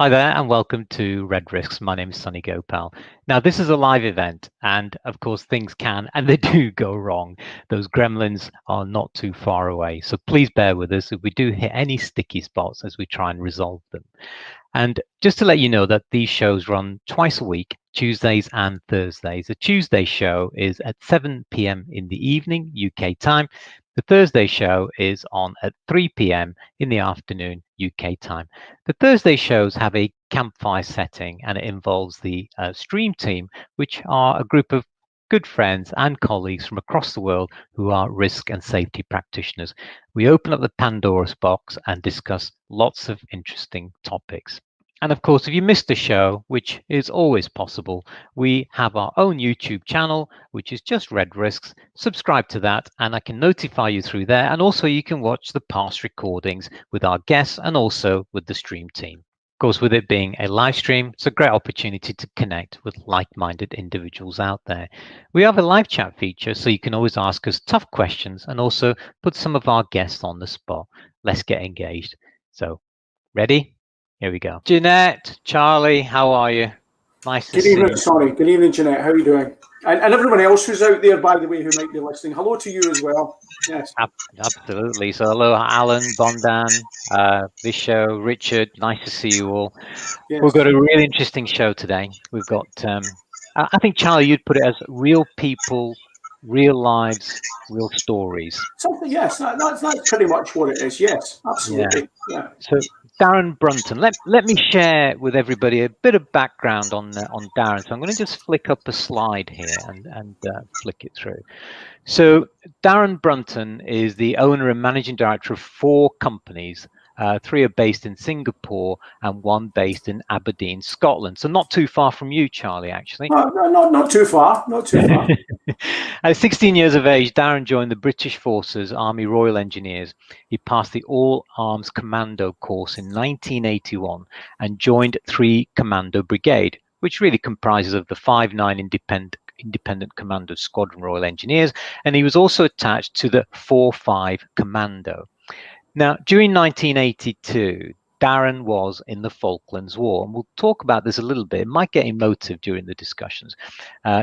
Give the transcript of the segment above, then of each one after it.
Hi there and welcome to RedRisks. My name is Sunny Gopal. Now, this is a live event and of course things can and they do go wrong. Those gremlins are not too far away. So please bear with us if we do hit any sticky spots as we try and resolve them. And just to let you know that these shows run twice a week, Tuesdays and Thursdays. The Tuesday show is at 7 p.m. in the evening, UK time. The Thursday show is on at 3 p.m. in the afternoon, UK time. The Thursday shows have a campfire setting and it involves the stream team, which are a group of good friends and colleagues from across the world who are risk and safety practitioners. We open up the Pandora's box and discuss lots of interesting topics. And of course, if you missed the show, which is always possible, we have our own YouTube channel, which is just RedRisks. Subscribe to that and I can notify you through there. And also you can watch the past recordings with our guests and also with the stream team. Of course, with it being a live stream, it's a great opportunity to connect with like-minded individuals out there. We have a live chat feature, so you can always ask us tough questions and also put some of our guests on the spot. Let's get engaged. So, ready? Here we go. Jeanette, Charlie, how are you? Nice to see you. Good evening, Sonny. Good evening, Jeanette. How are you doing? And everyone else who's out there, by the way, who might be listening, hello to you as well. Yes. Absolutely. So hello, Alan, Bondan, Visho, Richard. Nice to see you all. Yes. We've got a really interesting show today. We've got, I think, Charlie, you'd put it as real people, real lives, real stories. Something, yes, that's pretty much what it is. Yes, absolutely. Yeah. So Darren Brunton, let me share with everybody a bit of background on Darren. So I'm going to just flick up a slide here and flick it through. So Darren Brunton is the owner and managing director of 4 companies. 3 are based in Singapore and 1 based in Aberdeen, Scotland. So not too far from you, Charlie, actually. Not too far. Not too far. At 16 years of age, Darren joined the British Forces Army Royal Engineers. He passed the All Arms Commando course in 1981 and joined 3 Commando Brigade, which really comprises of the 5-9 Independent Commando Squadron Royal Engineers, and he was also attached to the 4-5 Commando. Now, during 1982, Darren was in the Falklands War, and we'll talk about this a little bit. It might get emotive during the discussions.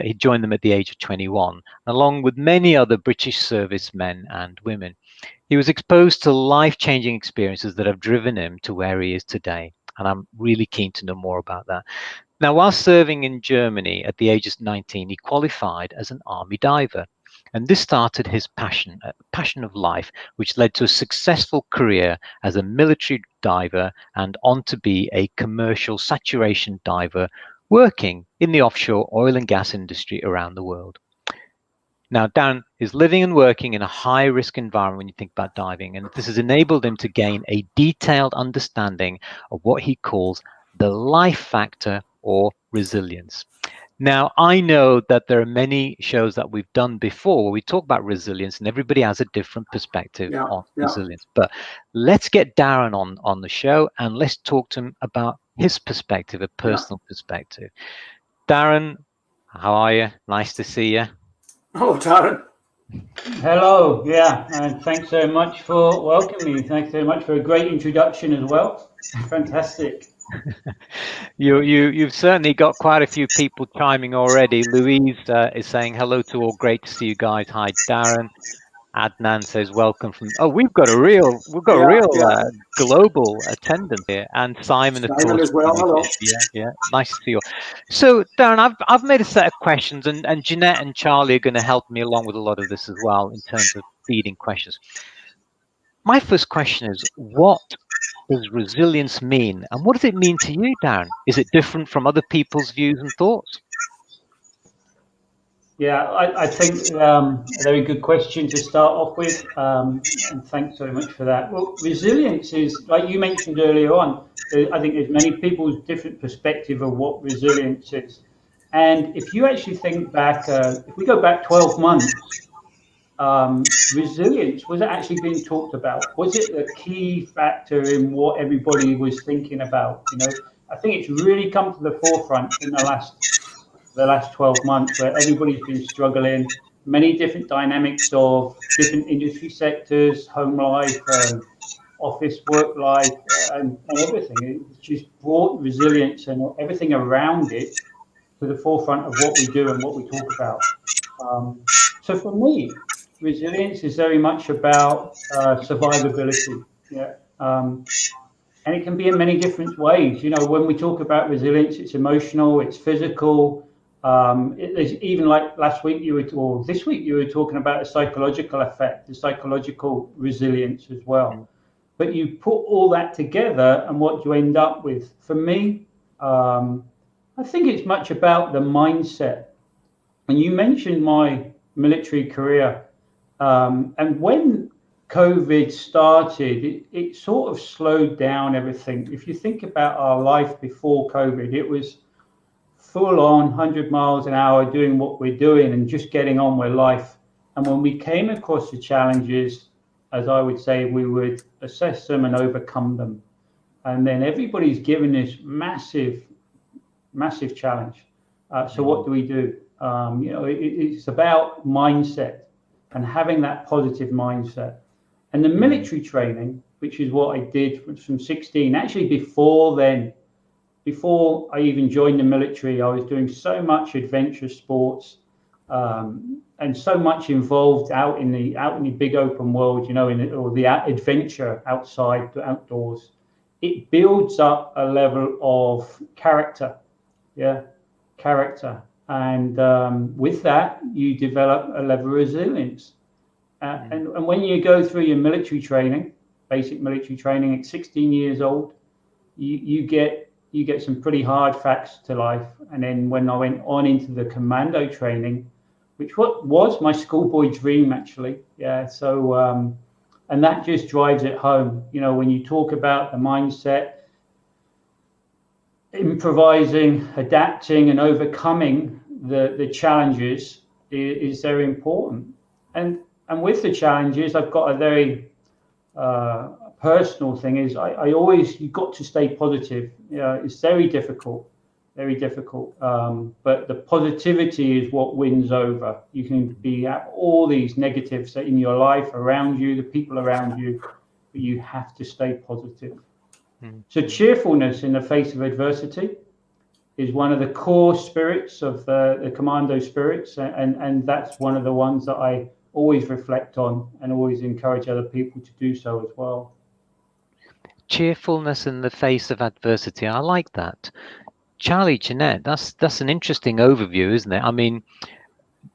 He joined them at the age of 21, along with many other British servicemen and women. He was exposed to life-changing experiences that have driven him to where he is today, and I'm really keen to know more about that. Now, while serving in Germany at the age of 19, he qualified as an army diver. And this started his passion of life, which led to a successful career as a military diver and on to be a commercial saturation diver working in the offshore oil and gas industry around the world. Now, Darren is living and working in a high-risk environment when you think about diving, and this has enabled him to gain a detailed understanding of what he calls the life factor or resilience. Now, I know that there are many shows that we've done before where we talk about resilience and everybody has a different perspective on resilience. But let's get Darren on the show and let's talk to him about his perspective, a personal perspective. Darren, how are you? Nice to see you. Hello, Darren. Hello, and thanks so much for welcoming me. Thanks so much for a great introduction as well. Fantastic. You've certainly got quite a few people chiming already. Louise is saying hello to all. Great to see you guys. Hi, Darren. Adnan says welcome from. Oh, we've got a real global attendance here, and Simon of course as well. Hello. Yeah, nice to see you. So, Darren, I've made a set of questions, and Jeanette and Charlie are going to help me along with a lot of this as well in terms of feeding questions. My first question is, what does resilience mean, and what does it mean to you, Darren? Is it different from other people's views and thoughts? Yeah, I think a very good question to start off with, and thanks very much for that. Well, resilience is, like you mentioned earlier on, I think there's many people's different perspective of what resilience is. And if you actually think back, if we go back 12 months, resilience, was it actually being talked about? Was it the key factor in what everybody was thinking about? You know, I think it's really come to the forefront in the last 12 months, where everybody's been struggling, many different dynamics of different industry sectors, home life, office work life and everything. It's just brought resilience and everything around it to the forefront of what we do and what we talk about. So for me, resilience is very much about survivability. Yeah. And it can be in many different ways. You know, when we talk about resilience, it's emotional, it's physical. There's even like last week or this week you were talking about a psychological effect, the psychological resilience as well. But you put all that together, and what you end up with, for me, I think it's much about the mindset. And you mentioned my military career, and when COVID started, it sort of slowed down everything. If you think about our life before COVID, it was full on 100 miles an hour doing what we're doing and just getting on with life. And when we came across the challenges, as I would say, we would assess them and overcome them. And then everybody's given this massive challenge. So what do we do? You know, it's about mindset and having that positive mindset. And the military training, which is what I did from 16, actually before then, before I even joined the military, I was doing so much adventure sports and so much involved out in the big open world, you know, or the adventure outside, the outdoors. It builds up a level of character, character. And with that, you develop a level of resilience. And when you go through your military training, basic military training at 16 years old, you get some pretty hard facts to life. And then when I went on into the commando training, which was my schoolboy dream actually, so and that just drives it home. You know, when you talk about the mindset, improvising, adapting, and overcoming the challenges is very important. And with the challenges, I've got a very personal thing is I always, you've got to stay positive. You know, it's very difficult. But the positivity is what wins over. You can have all these negatives in your life around you, the people around you, but you have to stay positive. So cheerfulness in the face of adversity is one of the core spirits of the commando spirits, and that's one of the ones that I always reflect on and always encourage other people to do so as well. Cheerfulness in the face of adversity. I like that. Charlie, Jeanette, that's an interesting overview, isn't it? I mean,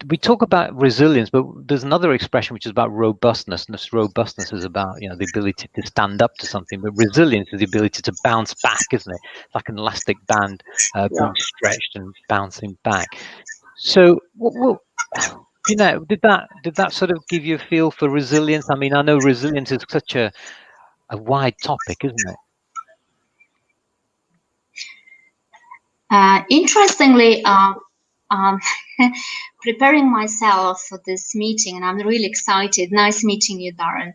we talk about resilience, but there's another expression which is about robustness. And this robustness is about, you know, the ability to stand up to something, but resilience is the ability to bounce back, isn't it? It's like an elastic band being stretched and bouncing back. So, you know, did that sort of give you a feel for resilience? I mean, I know resilience is such a wide topic, isn't it? Interestingly, preparing myself for this meeting, and I'm really excited. Nice meeting you, Darren.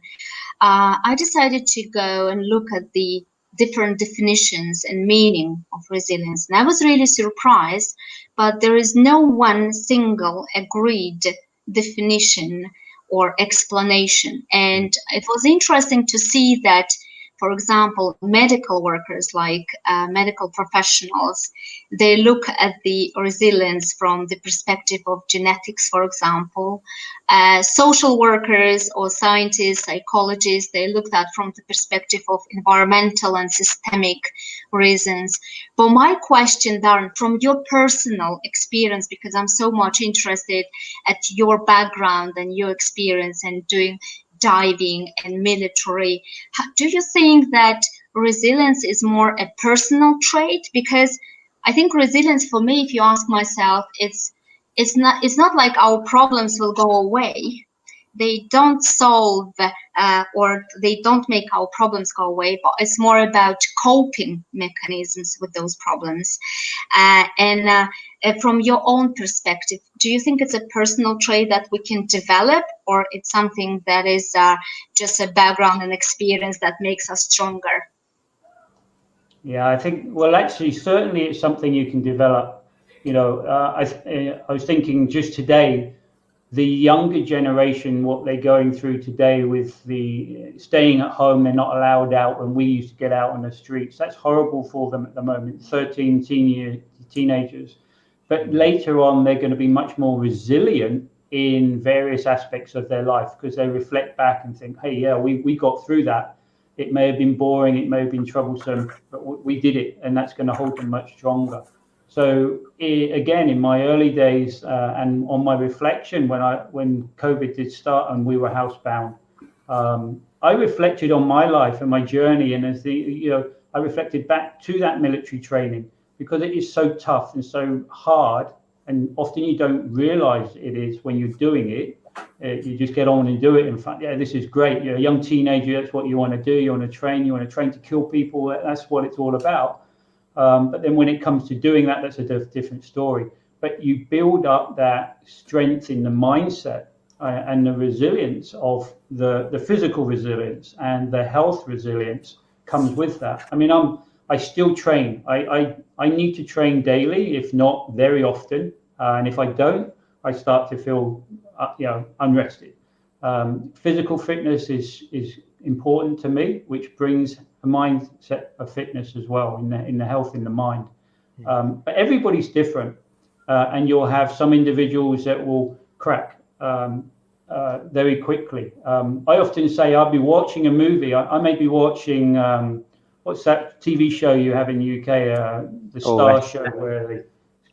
I decided to go and look at the different definitions and meaning of resilience. And I was really surprised, but there is no one single agreed definition or explanation. And it was interesting to see that, for example, medical workers, like medical professionals, they look at the resilience from the perspective of genetics, for example. Social workers or scientists, psychologists, they looked at from the perspective of environmental and systemic reasons. But my question, Darren, from your personal experience, because I'm so much interested at your background and your experience and doing diving and military, do you think that resilience is more a personal trait? Because I think resilience, for me, if you ask myself, it's not like our problems will go away. They don't solve or they don't make our problems go away, but it's more about coping mechanisms with those problems. And from your own perspective, do you think it's a personal trait that we can develop, or it's something that is just a background and experience that makes us stronger? Yeah, I think, well, actually, certainly it's something you can develop. You know, I was thinking just today, the younger generation, what they're going through today with the staying at home, they're not allowed out when we used to get out on the streets. That's horrible for them at the moment, 13 teenagers. But later on, they're going to be much more resilient in various aspects of their life because they reflect back and think, hey, yeah, we got through that. It may have been boring, it may have been troublesome, but we did it, and that's going to hold them much stronger. So again, in my early days and on my reflection, when COVID did start and we were housebound, I reflected on my life and my journey, and I reflected back to that military training because it is so tough and so hard, and often you don't realise it is when you're doing it. You just get on and do it. In fact, yeah, this is great. You're a young teenager. That's what you want to do. You want to train. You want to train to kill people. That's what it's all about. But then when it comes to doing that, that's a different story. But you build up that strength in the mindset and the resilience of the physical resilience, and the health resilience comes with that. I mean, I still train. I need to train daily, if not very often. And if I don't, I start to feel unrested. Physical fitness is important to me, which brings a mindset of fitness as well in the health in the mind. But everybody's different, and you'll have some individuals that will crack very quickly. I often say I'll be watching a movie. I may be watching what's that TV show you have in the UK, the Star Show, where they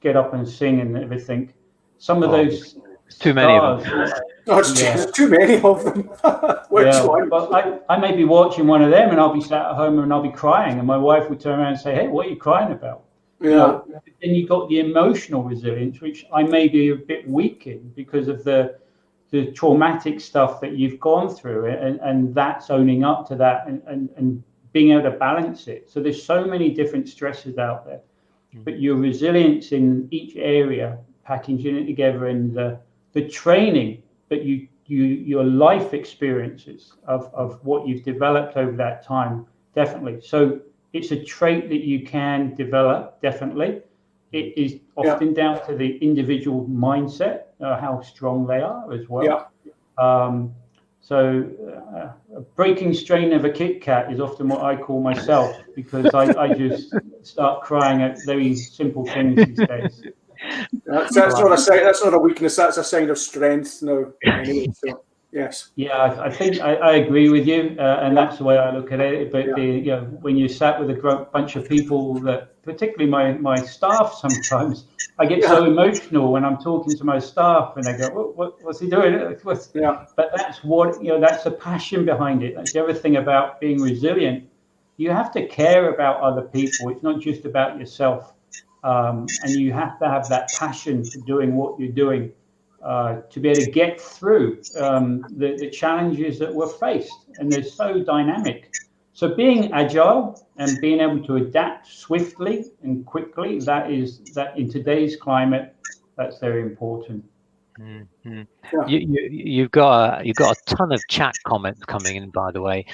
get up and sing and everything. Some of those too many of them. There's too many of them. Which one? But I may be watching one of them, and I'll be sat at home and I'll be crying, and my wife would turn around and say, "Hey, what are you crying about?" Yeah. Then you've got the emotional resilience, which I may be a bit weak in because of the traumatic stuff that you've gone through, and that's owning up to that and being able to balance it. So there's so many different stresses out there, but your resilience in each area, packaging it together, and the training, but your life experiences of what you've developed over that time, definitely. So it's a trait that you can develop, definitely. It is often down to the individual mindset, how strong they are as well. So a breaking strain of a Kit Kat is often what I call myself, because I just start crying at very simple things these days. That's not a weakness. That's a sign of strength. No, anyway. So yes. Yeah, I think I agree with you, and that's the way I look at it. But when you sat with a bunch of people, that particularly my staff, sometimes I get so emotional when I'm talking to my staff, and they go, "What's he doing?" But that's that's the passion behind it. That's the other thing about being resilient. You have to care about other people. It's not just about yourself. And you have to have that passion for doing what you're doing to be able to get through the challenges that we're faced. And they're so dynamic. So being agile and being able to adapt swiftly and quickly, that in today's climate, that's very important. Mm-hmm. You've got a ton of chat comments coming in, by the way.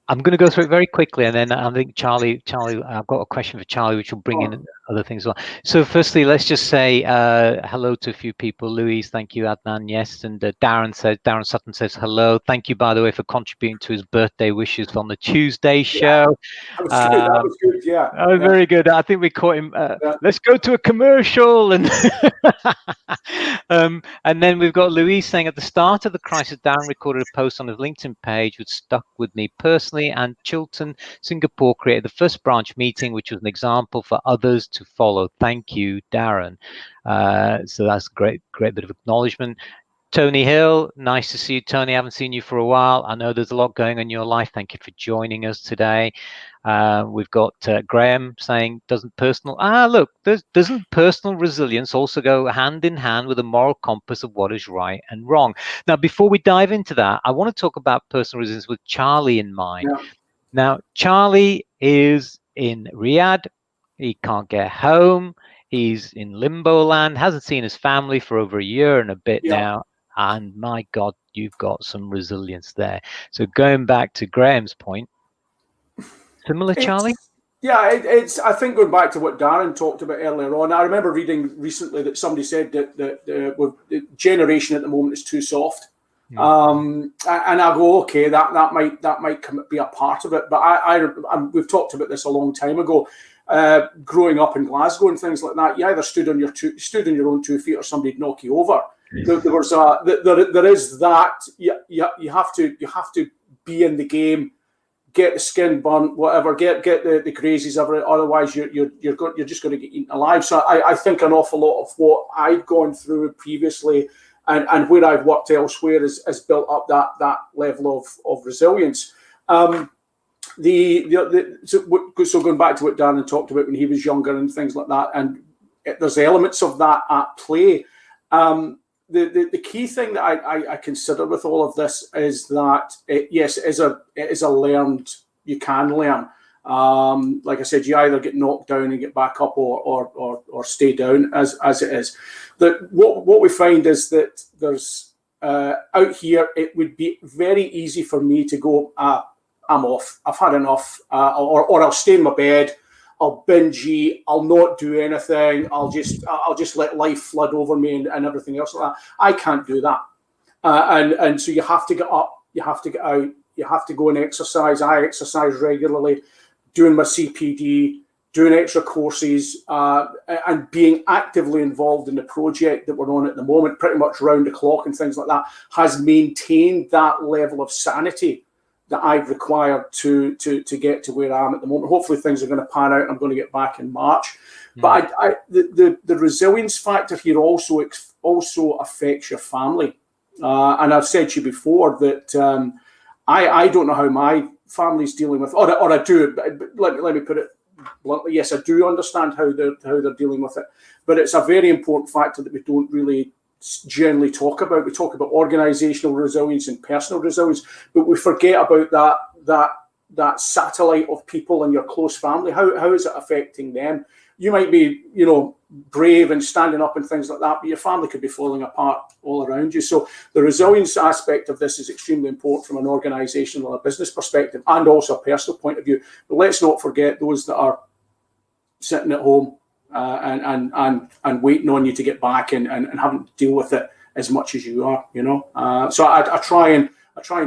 I'm going to go through it very quickly, and then I think Charlie, I've got a question for Charlie, which will bring in other things as well. So firstly, let's just say hello to a few people. Louise, thank you. Adnan, yes. And Darren Sutton says hello. Thank you, by the way, for contributing to his birthday wishes on the Tuesday show. That was good. Yeah. Oh, very good. I think we caught him. Let's go to a commercial. And and then we've got Louise saying, at the start of the crisis, Darren recorded a post on his LinkedIn page which stuck with me personally, and Chiltern, Singapore created the first branch meeting, which was an example for others to follow. Thank you, Darren. So that's great bit of acknowledgement. Tony Hill, nice to see you, Tony. I haven't seen you for a while. I know there's a lot going on in your life. Thank you for joining us today. We've got Graham saying, doesn't personal resilience also go hand in hand with a moral compass of what is right and wrong? Now, before we dive into that, I want to talk about personal resilience with Charlie in mind. Now, Charlie is in Riyadh. He can't get home. He's in limbo land, hasn't seen his family for over a year and a bit now. And my God, you've got some resilience there. So going back to Graham's point, similar, Charlie? Yeah, it's. I think going back to what Darren talked about earlier on, I remember reading recently that somebody said that the generation at the moment is too soft, and I go, okay, that might be a part of it. But we've talked about this a long time ago. Growing up in Glasgow and things like that, you either stood on your own 2 feet, or somebody'd knock you over. There is that. You have to be in the game. Get the skin burnt, whatever. Get the crazies of it. Otherwise, you're just going to get eaten alive. So I think an awful lot of what I've gone through previously, and where I've worked elsewhere, has built up that level of resilience. So going back to what Darren talked about when he was younger and things like that, and there's elements of that at play. The key thing that I consider with all of this is that it is a learned. You can learn. Like I said, you either get knocked down and get back up, or stay down as it is. What we find is that there's out here. It would be very easy for me to go, I'm off. I've had enough, or I'll stay in my bed. I'll binge eat. I'll not do anything. I'll just let life flood over me and everything else like that. I can't do that. And so you have to get up. You have to get out. You have to go and exercise. I exercise regularly, doing my CPD, doing extra courses, and being actively involved in the project that we're on at the moment, pretty much round the clock and things like that, has maintained that level of sanity that I've required to get to where I am at the moment. Hopefully things are going to pan out and I'm going to get back in March. But the resilience factor here also affects your family. And I've said to you before that I don't know how my family's dealing with, or I do, but let me put it bluntly. Yes, I do understand how they're dealing with it, but it's a very important factor that we don't really generally talk about. We talk about organizational resilience and personal resilience, but we forget about that satellite of people in your close family. How is it affecting them? You might be, brave and standing up and things like that, but your family could be falling apart all around you. So the resilience aspect of this is extremely important from an organizational or a business perspective, and also a personal point of view. But let's not forget those that are sitting at home and waiting on you to get back and having to deal with it as much as you are, So I try and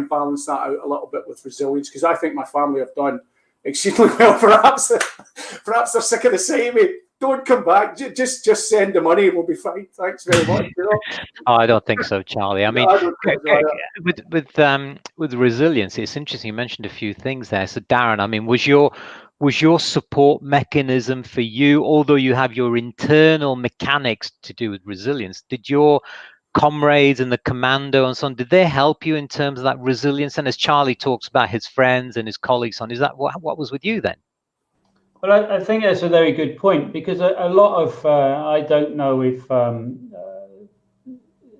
balance that out a little bit with resilience, because I think my family have done exceedingly well. Perhaps they're sick of the saying, mate, don't come back, just send the money, we'll be fine. Thanks very much. Oh, I don't think so, Charlie. I mean, with resilience, it's interesting. You mentioned a few things there. So, Darren, I mean, was your support mechanism for you, although you have your internal mechanics to do with resilience, did your comrades and the commando and so on, did they help you in terms of that resilience? And as Charlie talks about his friends and his colleagues on, is that what was with you then? Well, I think that's a very good point, because a lot of, I don't know if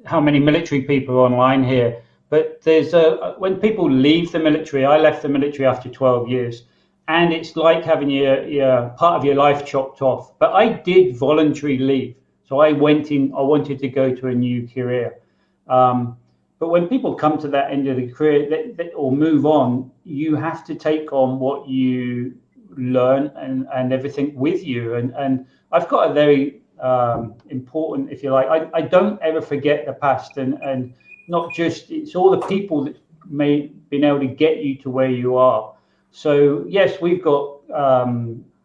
how many military people are online here, but there's when people leave the military, I left the military after 12 years, and it's like having your part of your life chopped off. But I did voluntarily leave. So I wanted to go to a new career. But when people come to that end of the career or move on, you have to take on what you learn and everything with you. And I've got a very important, if you like, I don't ever forget the past, and not just, it's all the people that may been able to get you to where you are. So yes, we've got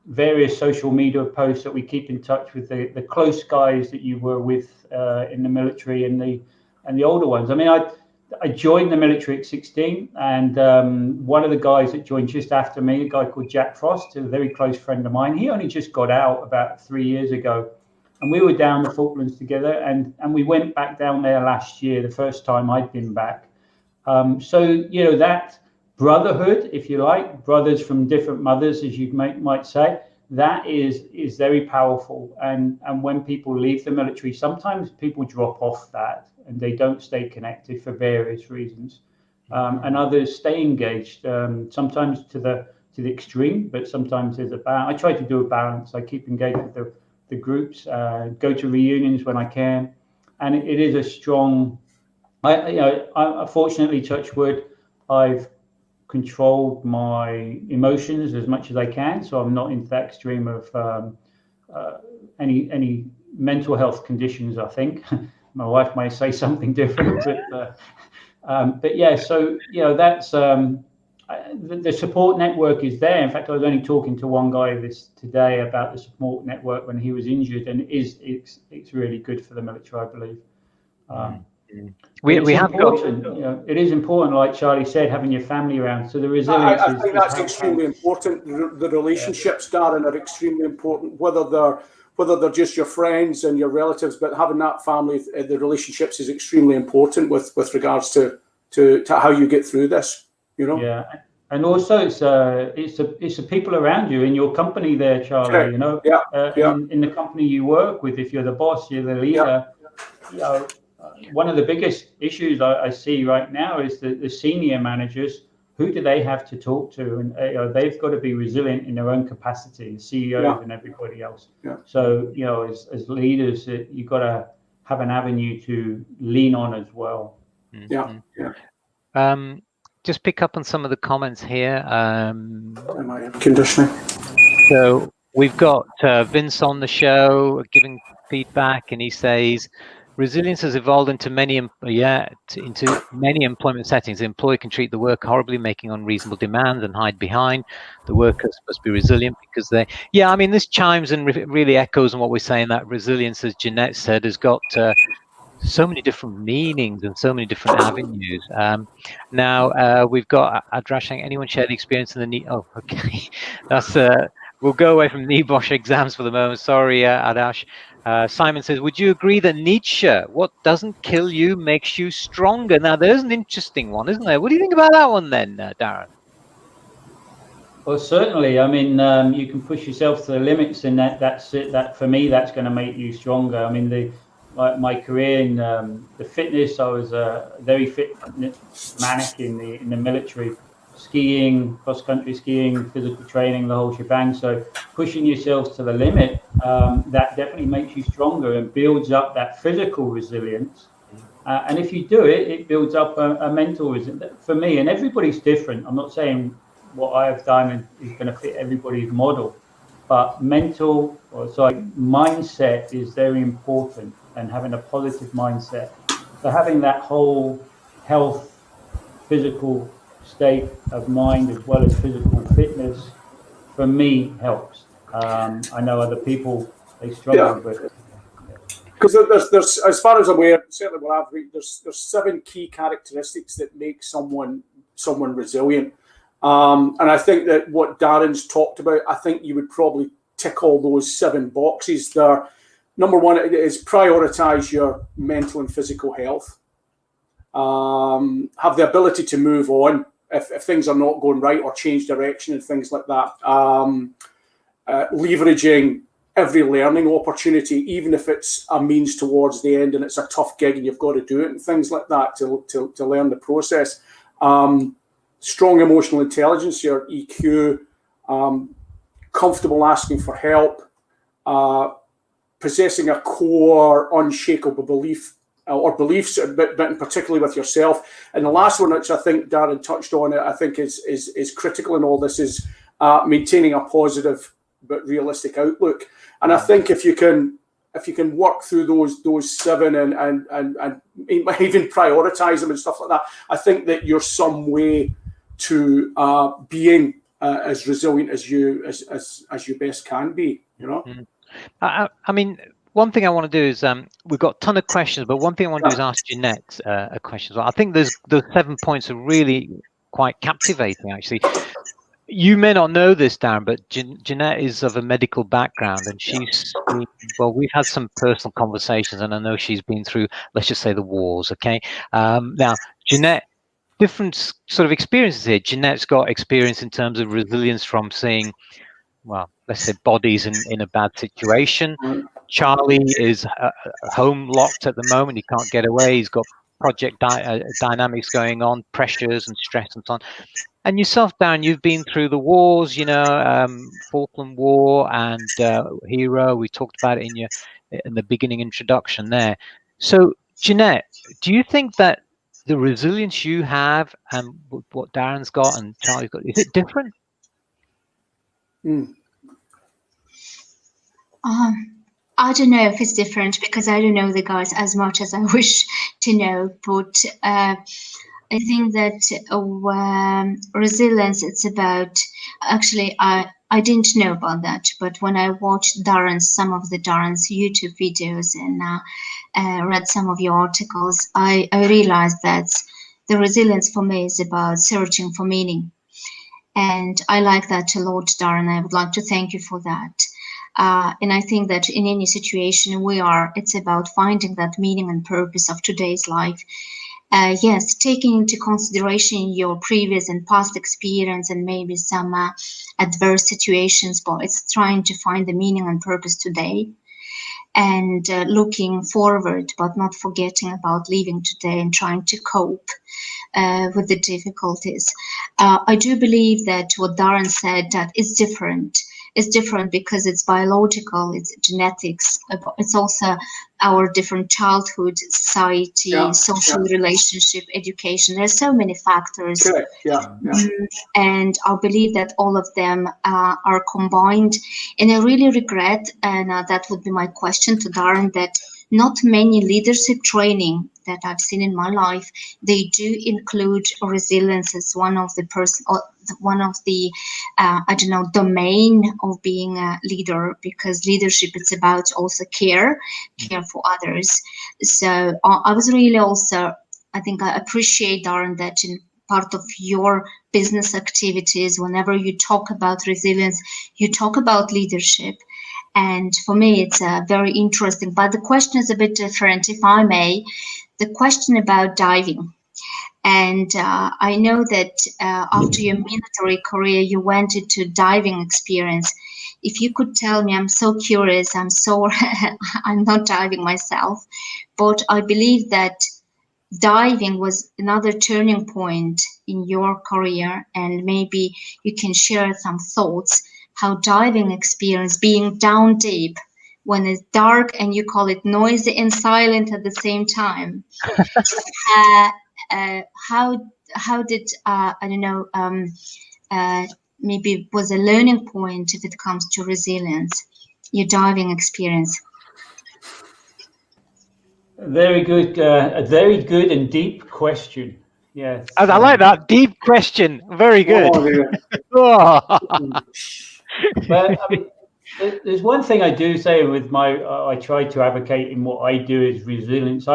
various social media posts that we keep in touch with the close guys that you were with in the military and the older ones. I mean, I joined the military at 16, and one of the guys that joined just after me, a guy called Jack Frost, a very close friend of mine, he only just got out about 3 years ago, and we were down the Falklands together, and we went back down there last year, the first time I'd been back. So that brotherhood, if you like, brothers from different mothers, as you might say, that is very powerful. And when people leave the military, sometimes people drop off that and they don't stay connected for various reasons, and others stay engaged, sometimes to the extreme, but sometimes there's a balance. I try to do a balance. I keep engaged with the groups, go to reunions when I can, and it is a strong. I fortunately, touch wood, I've controlled my emotions as much as I can, so I'm not into that extreme of any mental health conditions. I think my wife may say something different, but yeah. So that's the support network is there. In fact, I was only talking to one guy today about the support network when he was injured, and it's really good for the military, I believe. We have got. It is important, like Charlie said, having your family around. So the resilience. I think that's extremely important. The relationships, Darren, are extremely important. Whether they're just your friends and your relatives, but having that family, the relationships is extremely important with regards to how you get through this. Yeah, and also it's the people around you in your company there, Charlie. In the company you work with, if you're the boss, you're the leader. One of the biggest issues I see right now is the senior managers. Who do they have to talk to? And they've got to be resilient in their own capacity, the CEOs and everybody else. So as leaders, you've got to have an avenue to lean on as well. Just pick up on some of the comments here. Conditioning. So we've got Vince on the show giving feedback, and he says, resilience has evolved into many employment settings. The employer can treat the worker horribly, making unreasonable demands and hide behind. The workers must be resilient because they. Yeah, I mean, this chimes and really echoes on what we're saying. That resilience, as Jeanette said, has got so many different meanings and so many different avenues. Now we've got Adrash. Anyone share the experience in the knee? Oh, okay. That's we'll go away from NEBOSH exams for the moment. Sorry, Adash. Simon says, would you agree that Nietzsche, what doesn't kill you makes you stronger? Now, there's an interesting one, isn't there? What do you think about that one then, Darren? Well, certainly. I mean, you can push yourself to the limits, and that's it. That for me, that's going to make you stronger. I mean, my career in the fitness, I was a very fit manic in the military. Skiing, cross-country skiing, physical training, the whole shebang. So pushing yourselves to the limit, that definitely makes you stronger and builds up that physical resilience. And if you do it, it builds up a mental resilience. For me, and everybody's different. I'm not saying what I have done is going to fit everybody's model, but mindset is very important, and having a positive mindset. So having that whole health, physical state of mind as well as physical fitness, for me, helps. I know other people, they struggle with. Because there's, as far as I'm aware, certainly what I've read, there's 7 key characteristics that make someone resilient. And I think that what Darren's talked about, I think you would probably tick all those 7 boxes there. Number 1 is prioritize your mental and physical health. Have the ability to move on if things are not going right, or change direction and things like that. Leveraging every learning opportunity, even if it's a means towards the end and it's a tough gig and you've got to do it and things like that to learn the process. Strong emotional intelligence, your EQ, comfortable asking for help, possessing a core unshakable belief or beliefs, but particularly with yourself. And the last one, which I think Darren touched on, I think is critical in all this, is maintaining a positive but realistic outlook. And I think if you can work through those 7 and even prioritize them and stuff like that, I think that you're some way to being as resilient as you best can be. I mean, one thing I want to do is we've got a ton of questions, but one thing I want to do is ask Jeanette a question as well. I think those 7 points are really quite captivating, actually. You may not know this, Darren, but Jeanette is of a medical background, and we've had some personal conversations, and I know she's been through, let's just say, the wars, okay? Now, Jeanette, different sort of experiences here. Jeanette's got experience in terms of resilience from seeing, well, let's say, bodies in a bad situation. Charlie is home locked at the moment. He can't get away. He's got project dynamics going on, pressures and stress and so on. And yourself, Darren, you've been through the wars, Falkland War and Hero. We talked about it in the beginning introduction there. So, Jeanette, do you think that the resilience you have and what Darren's got and Charlie's got, is it different? I don't know if it's different because I don't know the guys as much as I wish to know, but I think that resilience, it's about, actually, I didn't know about that, but when I watched some of the Darren's YouTube videos and read some of your articles, I realized that the resilience for me is about searching for meaning. And I like that a lot, Darren. I would like to thank you for that. And I think that in any situation it's about finding that meaning and purpose of today's life. Yes, taking into consideration your previous and past experience and maybe some adverse situations, but it's trying to find the meaning and purpose today and looking forward, but not forgetting about living today and trying to cope with the difficulties. I do believe that what Darren said, that is different. It's different because it's biological, it's genetics, it's also our different childhood, society, social relationship, education. There's so many factors. Correct. And I believe that all of them are combined. And I really regret, and that would be my question to Darren, that not many leadership training that I've seen in my life, they do include resilience as one of the domain of being a leader, because leadership, it's about also care for others. So I was really also, I think I appreciate, Darren, that in part of your business activities, whenever you talk about resilience, you talk about leadership. And for me, it's very interesting. But the question is a bit different, if I may. The question about diving. And I know that after your military career, you went into diving experience. If you could tell me, I'm so curious, I'm not diving myself, but I believe that diving was another turning point in your career, and maybe you can share some thoughts how diving experience, being down deep when it's dark and you call it noisy and silent at the same time. How did maybe it was a learning point if it comes to resilience, your diving experience? Very good, a very good and deep question. Yes, I like that deep question. Very good. But I mean, there's one thing I do say with I try to advocate in what I do is resilience.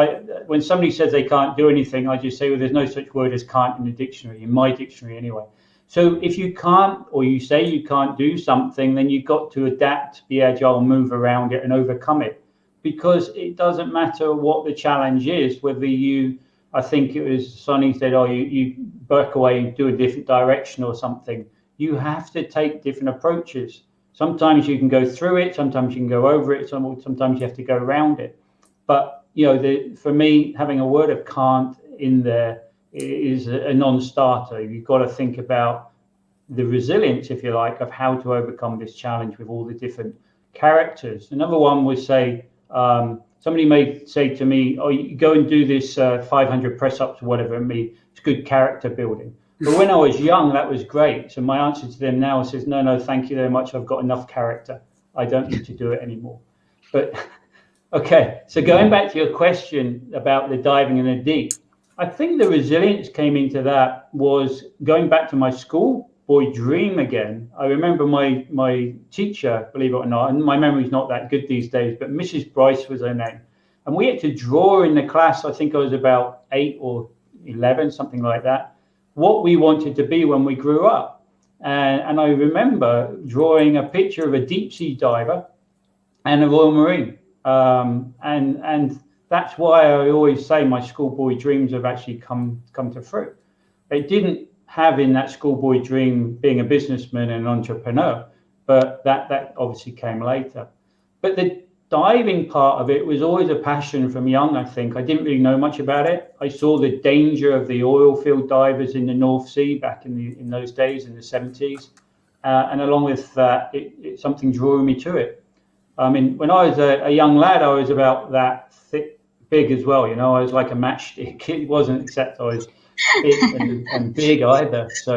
When somebody says they can't do anything, I just say, well, there's no such word as can't in the dictionary, in my dictionary anyway. So if you can't, or you say you can't do something, then you've got to adapt, be agile, move around it and overcome it. Because it doesn't matter what the challenge is, whether I think it was Sonny said, oh, you back away and do a different direction or something. You have to take different approaches. Sometimes you can go through it, sometimes you can go over it, sometimes you have to go around it. But for me, having a word of can't in there is a non-starter. You've got to think about the resilience, if you like, of how to overcome this challenge with all the different characters. Another one would say, somebody may say to me, oh, you go and do this 500 press-ups or whatever, and it's good character building. But when I was young, that was great. So my answer to them now is, no, thank you very much. I've got enough character. I don't need to do it anymore. But okay, so going back to your question about the diving in the deep, I think the resilience came into that was going back to my school boy dream again. I remember my teacher, believe it or not, and my memory's not that good these days, but Mrs. Bryce was her name. And we had to draw in the class, I think I was about 8 or 11, something like that, what we wanted to be when we grew up. And I remember drawing a picture of a deep sea diver and a Royal Marine. And that's why I always say my schoolboy dreams have actually come to fruit. It didn't have in that schoolboy dream being a businessman and an entrepreneur, but that obviously came later. But the diving part of it was always a passion from young, I think. I didn't really know much about it. I saw the danger of the oil field divers in the North Sea back in those days, in the 70s. And along with that, something drew me to it. I mean, when I was a young lad, I was about that thick, big as well. You know, I was like a matchstick. It wasn't, except I was big and big either. So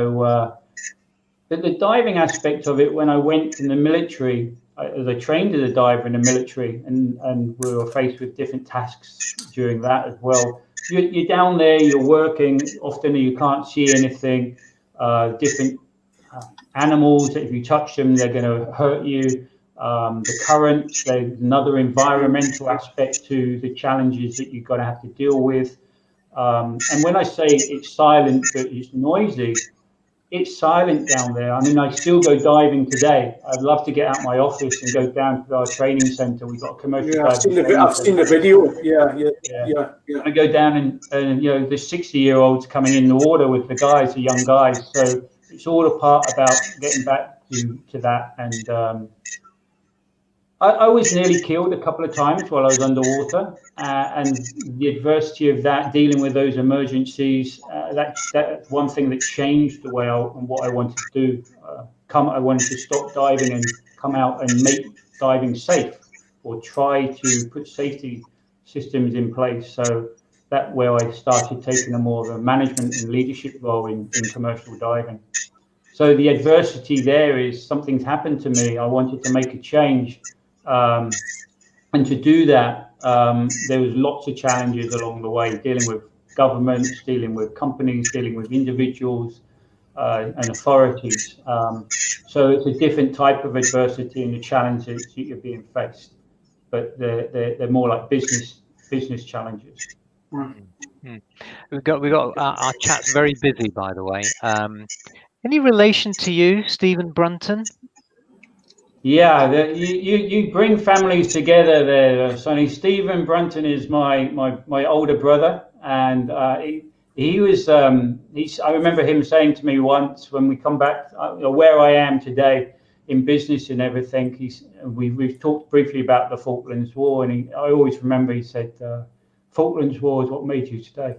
the diving aspect of it, when I went in the military, as I trained as a diver in the military, and we were faced with different tasks during that as well. You're down there, you're working, often you can't see anything, different animals, if you touch them, they're going to hurt you. The currents, there's another environmental aspect to the challenges that you're going to have to deal with. And when I say it's silent but it's noisy, it's silent down there. I mean, I still go diving today. I'd love to get out my office and go down to our training centre. We've got a commercial diving I've seen the video. Yeah. I go down and you know, there's 60-year-olds coming in the water with the guys, the young guys. So it's all a part about getting back to that. And I was nearly killed a couple of times while I was underwater, and the adversity of that, dealing with those emergencies, that's one thing that changed the way and what I wanted to do. I wanted to stop diving and come out and make diving safe, or try to put safety systems in place. So that's where I started taking a more of a management and leadership role in commercial diving. So the adversity there is something's happened to me. I wanted to make a change. And to do that, there was lots of challenges along the way, dealing with governments, dealing with companies, dealing with individuals and authorities. So it's a different type of adversity and the challenges that you're being faced, but they're more like business challenges. We've got our chat's very busy, by the way. Any relation to you, Stephen Brunton? Yeah, you bring families together there, Sonny. Stephen Brunton is my older brother, and he was. I remember him saying to me once when we come back, where I am today in business and everything. We've talked briefly about the Falklands War, and I always remember he said, "Falklands War is what made you stay."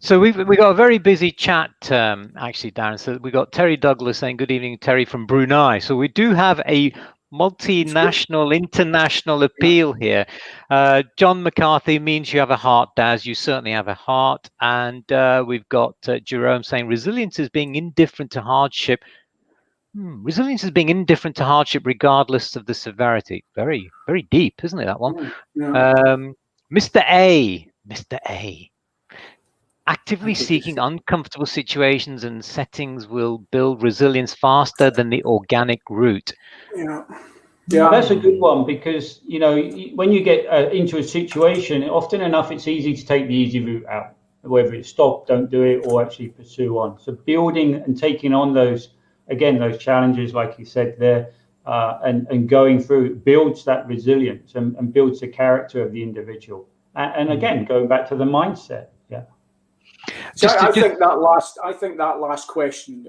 So we got a very busy chat, actually, Darren. So we got Terry Douglas saying, "Good evening, Terry from Brunei." So we do have a multinational, international appeal here. John McCarthy means you have a heart, Daz. You certainly have a heart. And we've got Jerome saying, "Resilience is being indifferent to hardship." Resilience is being indifferent to hardship regardless of the severity. Very, very deep, isn't it, that one? Yeah. Mr. A. Actively seeking uncomfortable situations and settings will build resilience faster than the organic route. Yeah, that's a good one, because when you get into a situation, often enough it's easy to take the easy route out, whether it's stop, don't do it, or actually pursue on. So building and taking on those challenges, like you said there, and going through builds that resilience and builds the character of the individual. And again, going back to the mindset. So I think that last question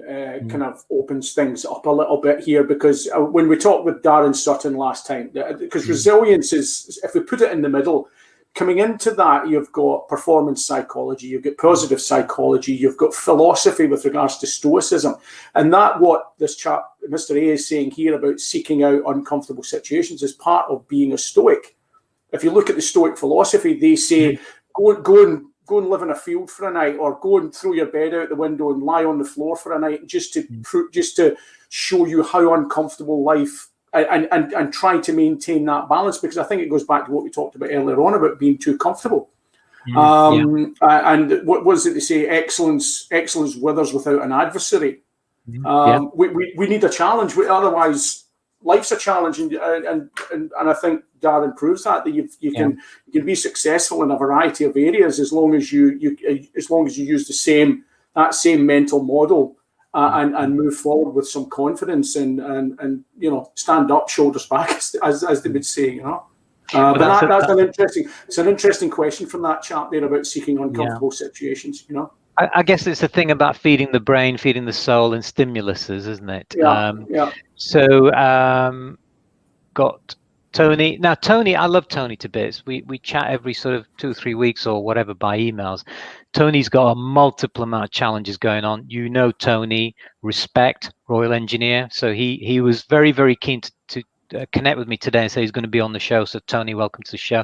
kind of opens things up a little bit here, because when we talked with Darren Sutton last time, because resilience is, if we put it in the middle, coming into that, you've got performance psychology, you've got positive psychology, you've got philosophy with regards to stoicism, and that what this chap, Mr. A, is saying here about seeking out uncomfortable situations is part of being a stoic. If you look at the stoic philosophy, they say go and live in a field for a night, or go and throw your bed out the window and lie on the floor for a night, just to show you how uncomfortable life, and try to maintain that balance, because I think it goes back to what we talked about earlier on about being too comfortable. And what was it they say? Excellence withers without an adversary. We need a challenge. Otherwise, life's a challenge, and I think Darren proves that you can be successful in a variety of areas as long as you use that same mental model and move forward with some confidence and stand up, shoulders back, as they would say. But that's an interesting question from that chap there about seeking uncomfortable situations. I guess it's a thing about feeding the brain, feeding the soul, and stimuluses, isn't it? So got Tony. Now, Tony, I love Tony to bits. We chat every sort of 2 or 3 weeks or whatever by emails. Tony's got a multiple amount of challenges going on. Tony, respect, Royal Engineer. So he was very, very keen to connect with me today and say he's going to be on the show. So Tony, welcome to the show.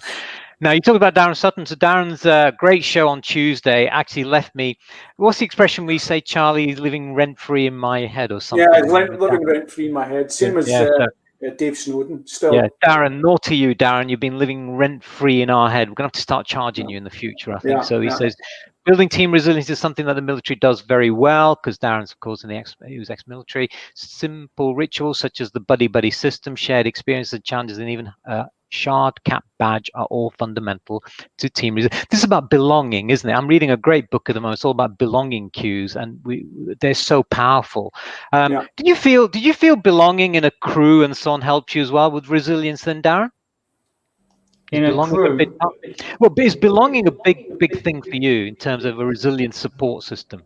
Now, you talk about Darren Sutton. So Darren's great show on Tuesday actually left me. What's the expression we say, Charlie, living rent-free in my head or something? Yeah, living rent-free in my head. Same as Dave Snowden still. Yeah, Darren, naughty you, Darren. You've been living rent-free in our head. We're going to have to start charging you in the future, I think. So he says, building team resilience is something that the military does very well, because Darren's, of course, he was ex-military. Simple rituals such as the buddy-buddy system, shared experiences, challenges, and even shard cap badge are all fundamental to team resilience. This is about belonging, isn't it? I'm reading a great book at the moment. It's all about belonging cues, and they're so powerful. Did you feel belonging in a crew and so on helped you as well with resilience then, Darren? In a crew? Well, is belonging a big thing for you in terms of a resilient support system?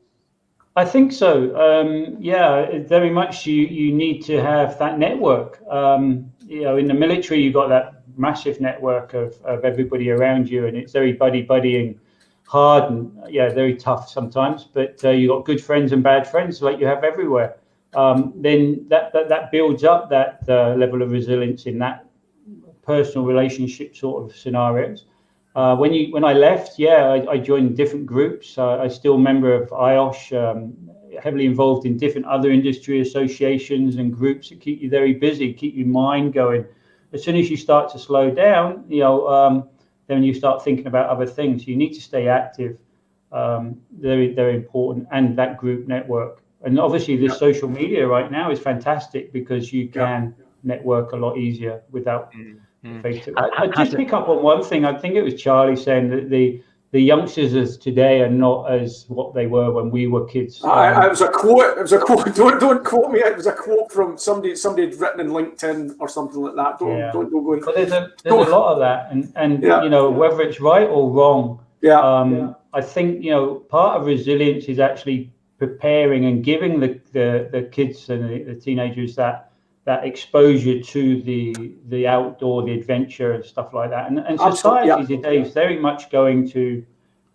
I think so. Yeah, very much. You need to have that network. You know, in the military, you've got that massive network of everybody around you, and it's very buddying hard and very tough sometimes. But you got good friends and bad friends, like you have everywhere. Then that builds up that level of resilience in that personal relationship sort of scenarios. When I left, I joined different groups. I still a member of IOSH, heavily involved in different other industry associations and groups that keep you very busy, keep your mind going. As soon as you start to slow down, then you start thinking about other things. You need to stay active, very, very important, and that group network. And obviously, the social media right now is fantastic because you can network a lot easier without. I just pick up on one thing. I think it was Charlie saying that the youngsters of today are not as what they were when we were kids. It was a quote. It was a quote. Don't quote me. It was a quote from somebody had written in LinkedIn or something like that. Don't go in. But there's a lot of that, and you know, whether it's right or wrong. I think part of resilience is actually preparing and giving the kids and the teenagers that exposure to the outdoor, the adventure and stuff like that. And society today is very much going to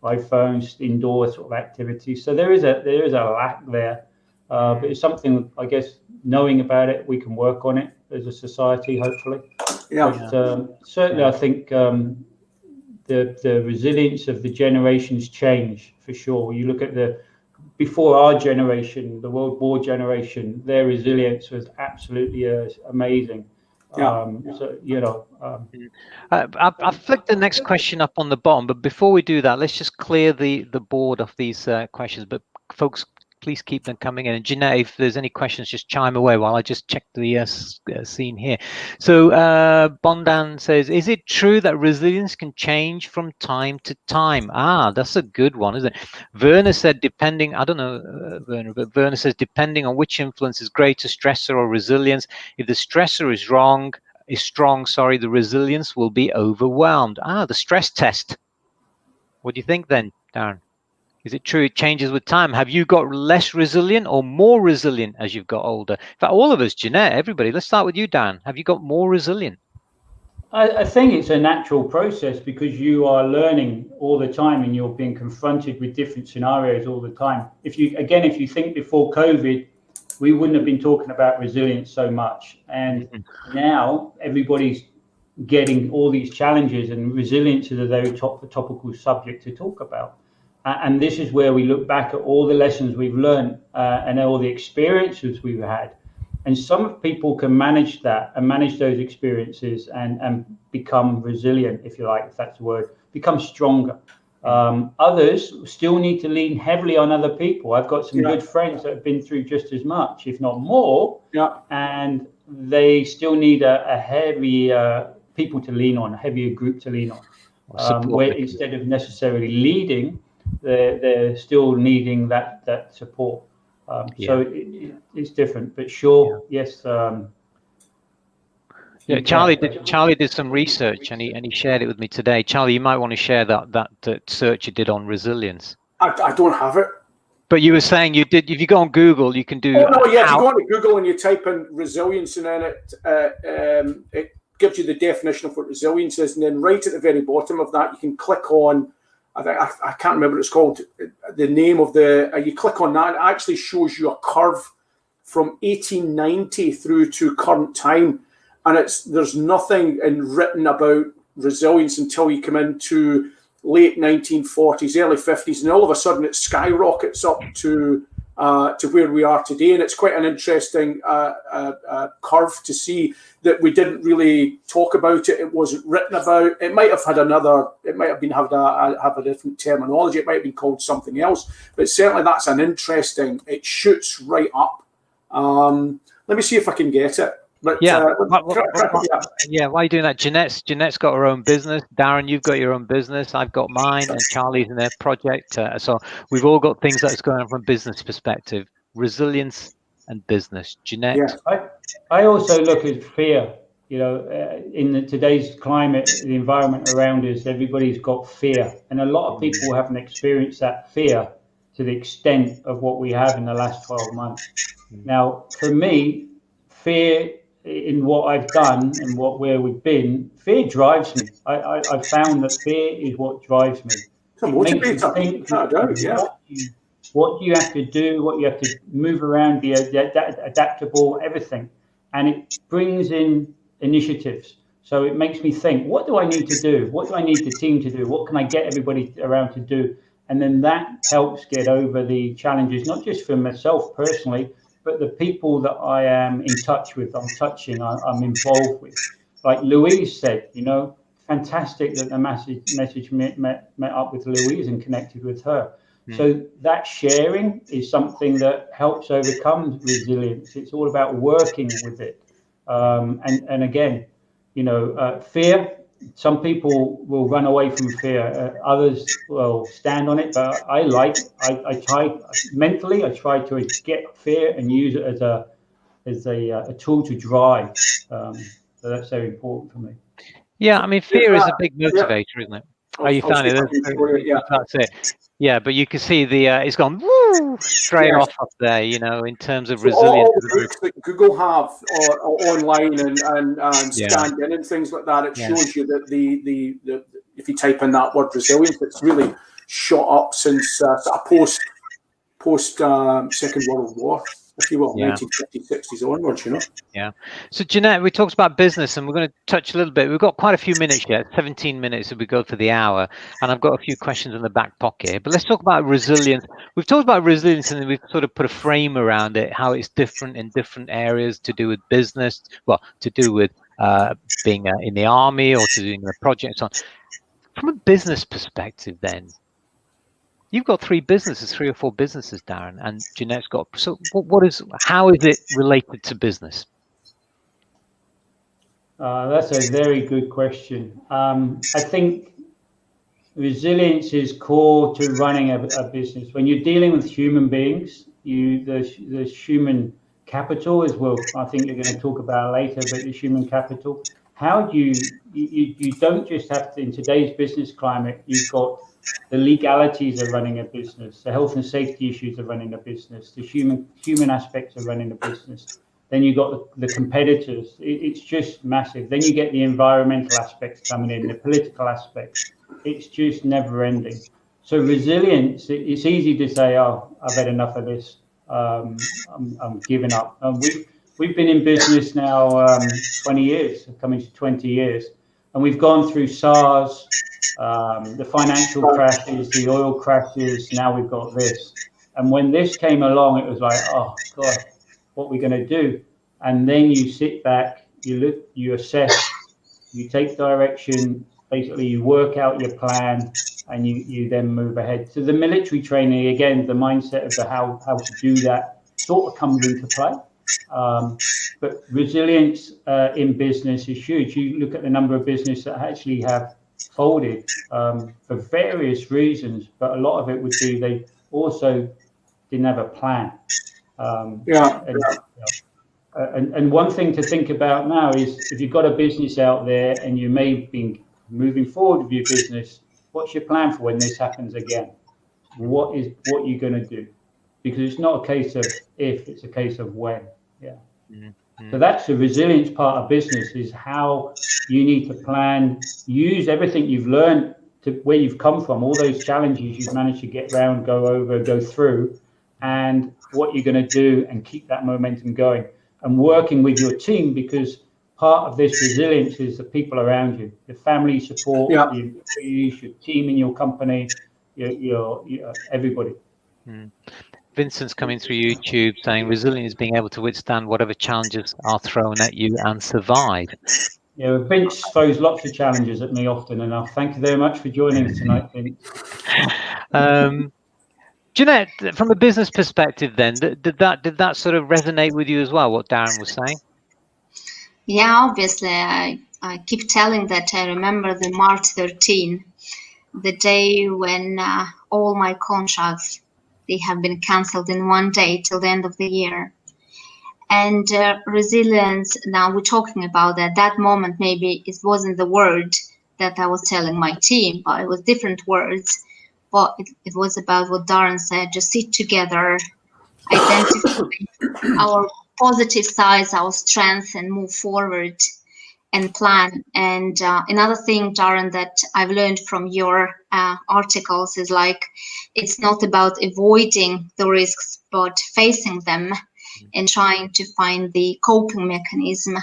iPhones, indoor sort of activities. So there is a lack there. But it's something, I guess, knowing about it, we can work on it as a society, hopefully. But certainly I think the resilience of the generations change for sure. You look at before our generation, the World War generation, their resilience was absolutely amazing. I've flicked the next question up on the bottom, but before we do that, let's just clear the board of these questions. But folks, please keep them coming in. And Jeanette, if there's any questions, just chime away while I just check the scene here. So Bondan says, is it true that resilience can change from time to time? That's a good one, isn't it? Werner said, depending, I don't know, Werner, but Werner says, depending on which influence is greater, stressor or resilience, if the stressor is strong, the resilience will be overwhelmed. The stress test. What do you think then, Darren? Is it true it changes with time? Have you got less resilient or more resilient as you've got older? In fact, all of us, Jeanette, everybody, let's start with you, Dan. Have you got more resilient? I think it's a natural process because you are learning all the time and you're being confronted with different scenarios all the time. If you think before COVID, we wouldn't have been talking about resilience so much. And now everybody's getting all these challenges, and resilience is a very topical subject to talk about. And this is where we look back at all the lessons we've learned and all the experiences we've had. And some people can manage that and manage those experiences and become resilient, if you like, if that's the word, become stronger. Others still need to lean heavily on other people. I've got some good friends that have been through just as much, if not more, and they still need a heavy people to lean on, a heavier group to lean on, where instead of necessarily leading, they're still needing that support. So it's different, but yes. Charlie did some research and he shared it with me today. Charlie, you might want to share that search you did on resilience. I don't have it. But you were saying you did. If you go on Google, you can do. Oh no, if you go on Google and you type in resilience, and then it gives you the definition of what resilience is, and then right at the very bottom of that, you can click on. I can't remember what it's called. The name of you click on that, it actually shows you a curve from 1890 through to current time. and there's nothing written about resilience until you come into late 1940s, early 50s, and all of a sudden it skyrockets up to where we are today. And it's quite an interesting curve to see that we didn't really talk about it. It wasn't written about. It might have had have a different terminology. It might have been called something else, but certainly that's it shoots right up. Let me see if I can get it. But, yeah. Yeah, why are you doing that? Jeanette's got her own business. Darren, you've got your own business. I've got mine, and Charlie's in their project. So we've all got things that's going on from a business perspective. Resilience and business. Jeanette? Yeah. I also look at fear. You know, in today's climate, the environment around us, everybody's got fear. And a lot of people haven't experienced that fear to the extent of what we have in the last 12 months. Now, for me, fear in what I've done and where we've been, fear drives me. I found that fear is what drives me. It's a motivator. What do you have to do? What you have to move around, be adaptable, everything. And it brings in initiatives. So it makes me think, what do I need to do? What do I need the team to do? What can I get everybody around to do? And then that helps get over the challenges, not just for myself personally, but the people that I am in touch with, I'm involved with. Like Louise said, you know, fantastic that the message met up with Louise and connected with her. So that sharing is something that helps overcome resilience. It's all about working with it. And again, you know, fear, some people will run away from fear. Others will stand on it. But I try mentally, I try to get fear and use it as a tool to drive. So that's very important for me. Yeah, I mean, fear is a big motivator, isn't it? Oh, you found it. That's it. Yeah, but you can see it's gone straight off up there, you know, in terms of resilience. All the books that Google have online and scanned in and things like that, it shows you that the if you type in that word resilience, it's really shot up since post Second World War, if you will, 1950s, 60s onwards, you know. Yeah. So Jeanette, we talked about business, and we're going to touch a little bit. We've got quite a few minutes yet, 17 minutes as we go for the hour, and I've got a few questions in the back pocket. But let's talk about resilience. We've talked about resilience, and we've sort of put a frame around it, how it's different in different areas to do with business, well, to do with being in the army or to doing a project and so on. From a business perspective, then, you've got three or four businesses, Darren, and Jeanette's got. So, how is it related to business? That's a very good question. I think resilience is core to running a business. When you're dealing with human beings, there's human capital as well. I think you're going to talk about later, but the human capital. How do you don't just have to, in today's business climate, you've got the legalities of running a business, the health and safety issues of running a business, the human aspects of running a business. Then you've got the competitors. It's just massive. Then you get the environmental aspects coming in, the political aspects. It's just never ending. So resilience, it's easy to say, oh, I've had enough of this. I'm giving up. We've been in business now 20 years, coming to 20 years. And we've gone through SARS, the financial crashes, the oil crashes. Now we've got this. And when this came along, it was like, oh, God, what are we going to do? And then you sit back, you look, you assess, you take direction, basically you work out your plan, and you then move ahead. So the military training, again, the mindset of how to do that sort of comes into play. But resilience in business is huge. You look at the number of businesses that actually have folded for various reasons, but a lot of it would be they also didn't have a plan. And one thing to think about now is if you've got a business out there and you may be moving forward with your business, what's your plan for when this happens again? What you're going to do? Because it's not a case of if, it's a case of when. So that's the resilience part of business, is how you need to plan, use everything you've learned to where you've come from, all those challenges you've managed to get around, go through, and what you're going to do and keep that momentum going. And working with your team, because part of this resilience is the people around you, the family support, Yeah. the employees, your team in your company, your everybody. Vincent's coming through YouTube saying resilient is being able to withstand whatever challenges are thrown at you and survive. Yeah, Vince throws lots of challenges at me often enough. Thank you very much for joining us tonight, Vince. Jeanette, from a business perspective then, did that sort of resonate with you as well, what Darren was saying? Yeah, obviously. I keep telling that I remember the March 13, the day when all my contracts, they have been cancelled in one day till the end of the year. And resilience, now we're talking about that moment, maybe it wasn't the word that I was telling my team, but it was different words. But it was about what Darren said, just sit together, identify our positive sides, our strengths, and move forward and plan. And another thing, Darren, that I've learned from your articles is like, it's not about avoiding the risks, but facing them and trying to find the coping mechanism.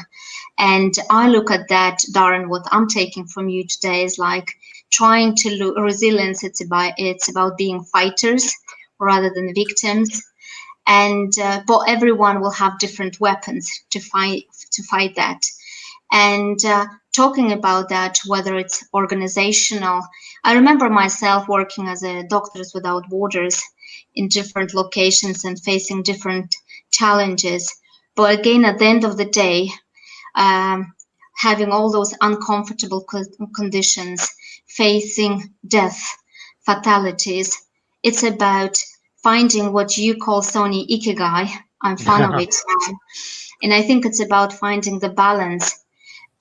And I look at that, Darren, what I'm taking from you today is like trying to look resilience. It's about being fighters rather than victims. And but everyone will have different weapons to fight that. And talking about that, whether it's organizational, I remember myself working as a Doctors Without Borders in different locations and facing different challenges. But again, at the end of the day, having all those uncomfortable conditions, facing death, fatalities, it's about finding what you call, Sony, ikigai. I'm fond of it now. And I think it's about finding the balance.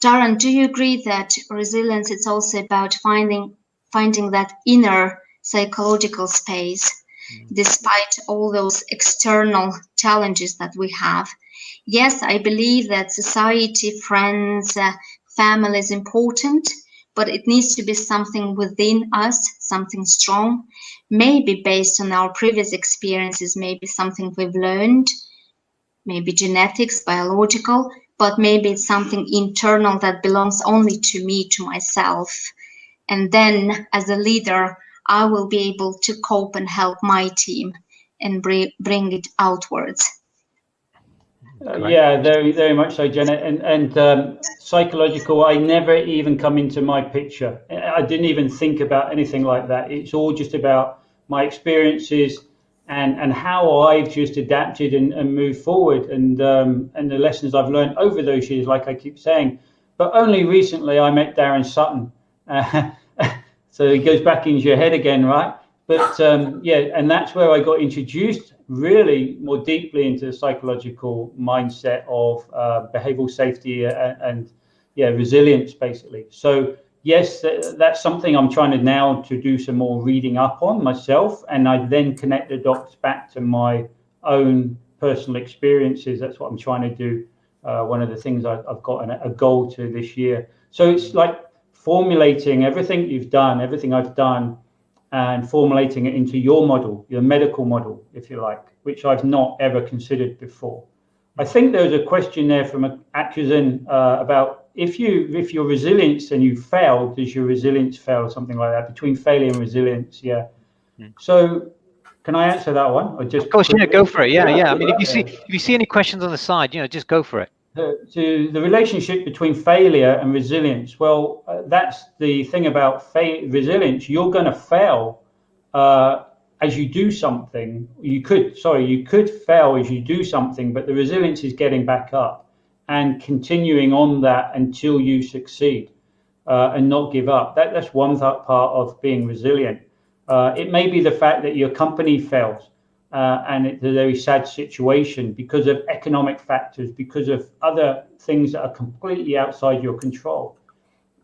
Darren, do you agree that resilience is also about finding that inner psychological space, despite all those external challenges that we have? Yes, I believe that society, friends, family is important, but it needs to be something within us, something strong, maybe based on our previous experiences, maybe something we've learned, maybe genetics, biological, but maybe it's something internal that belongs only to me, to myself. And then as a leader, I will be able to cope and help my team and bring it outwards. Yeah, very, very much so, Jenna. And psychological, I never even come into my picture. I didn't even think about anything like that. It's all just about my experiences and how I've just adapted and moved forward, and the lessons I've learned over those years, like I keep saying. But only recently I met Darren Sutton. So it goes back into your head again, right? But yeah, and that's where I got introduced really more deeply into the psychological mindset of behavioral safety and resilience, basically. So yes, that's something I'm trying to now to do some more reading up on myself, and I then connect the dots back to my own personal experiences. That's what I'm trying to do. One of the things I've got a goal to this year. So it's like formulating everything you've done, everything I've done, and formulating it into your model, your medical model, if you like, which I've not ever considered before. I think there was a question there from Akuzin about if you're resilient and you fail, does your resilience fail or something like that? Between failure and resilience, yeah. So can I answer that one? Or just of course, yeah, go for it. Yeah. I mean, if you see any questions on the side, just go for it. To the relationship between failure and resilience, well, that's the thing about resilience. You're going to fail as you do something. You could fail as you do something, but the resilience is getting back up and continuing on that until you succeed and not give up. That's one part of being resilient. It may be the fact that your company fails. And it's a very sad situation because of economic factors, because of other things that are completely outside your control.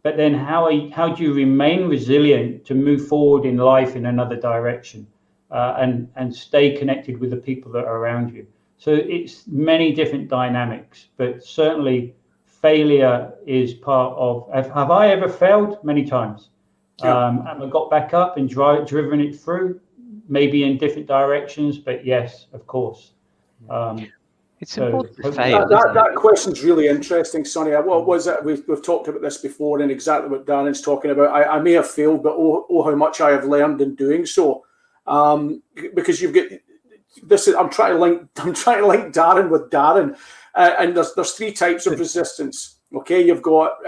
But then how do you remain resilient to move forward in life in another direction and stay connected with the people that are around you? So it's many different dynamics, but certainly failure is part of. Have I ever failed? Many times. Have I got back up and driven it through? Maybe in different directions, but yes, of course. It's So important to hopefully fail. That question's really interesting, Sonny. What was it? We've talked about this before, and exactly what Darren's talking about. I may have failed, but oh, how much I have learned in doing so. Because you've got this. I'm trying to link Darren with Darren, and there's three types of resistance. Okay, you've got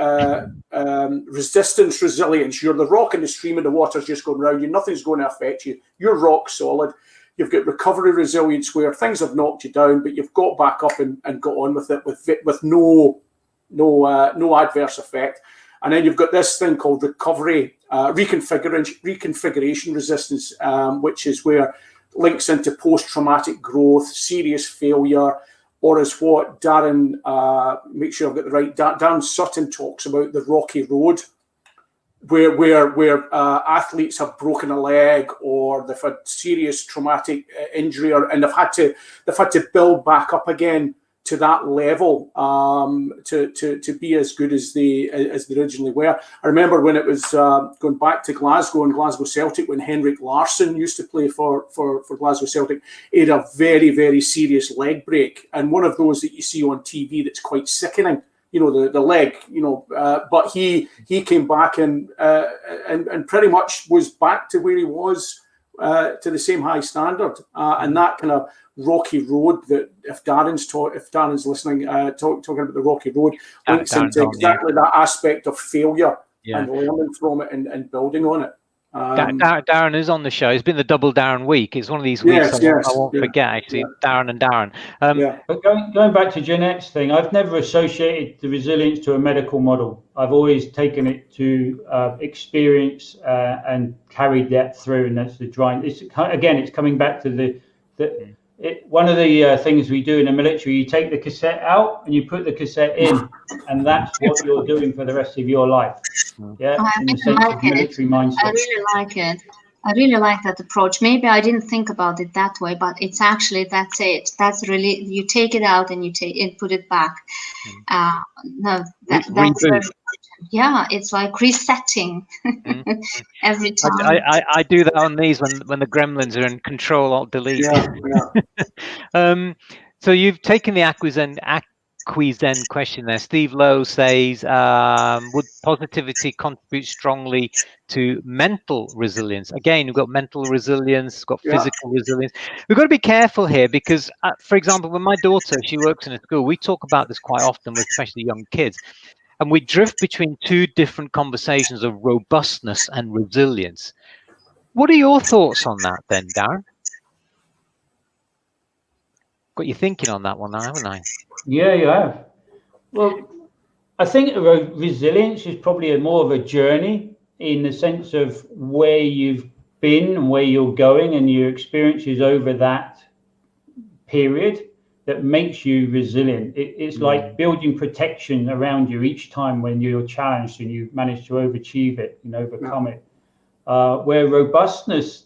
resistance, resilience. You're the rock in the stream, and the water's just going round you. Nothing's going to affect you. You're rock solid. You've got recovery resilience, where things have knocked you down, but you've got back up and got on with it with no adverse effect. And then you've got this thing called recovery reconfiguration resistance, which is where links into post-traumatic growth, serious failure, or is what Darren, make sure I've got the right, Darren Sutton talks about the rocky road, where athletes have broken a leg or they've had serious traumatic injury, and they've had to build back up again to that level to be as good as they originally were. I remember when it was going back to Glasgow and Glasgow Celtic, when Henrik Larsson used to play for Glasgow Celtic, he had a very, very serious leg break, and one of those that you see on TV that's quite sickening. You know, the leg, but he came back and pretty much was back to where he was, to the same high standard, and that kind of rocky road that if Darren's listening, talking about the rocky road, links into exactly that aspect of failure and learning from it and building on it. Darren is on the show. It's been the double Darren week. It's one of these weeks I won't forget, actually. Darren and Darren. But going back to Jeanette's thing, I've never associated the resilience to a medical model. I've always taken it to experience and carried that through, and that's the drive. It's coming back to one of the things we do in the military. You take the cassette out and you put the cassette in, and that's what you're doing for the rest of your life. Yeah, in the sense of military mindset. I really like it. I really like that approach. Maybe I didn't think about it that way, but it's actually, that's it. That's really, you take it out and you put it back. That's very important. Yeah, it's like resetting every time. I do that on these when the gremlins are in Control Alt Delete. So you've taken the Acquiescent question there. Steve Lowe says, would positivity contribute strongly to mental resilience? Again, we've got mental resilience, we've got physical resilience. We've got to be careful here because, for example, when my daughter, she works in a school, we talk about this quite often with especially young kids. And we drift between two different conversations of robustness and resilience. What are your thoughts on that then, Darren? Got you thinking on that one now, haven't I? Yeah, you have. Well, I think resilience is probably more of a journey in the sense of where you've been and where you're going and your experiences over that period that makes you resilient. It's like building protection around you each time when you're challenged and you manage to overachieve it and overcome it. Where robustness,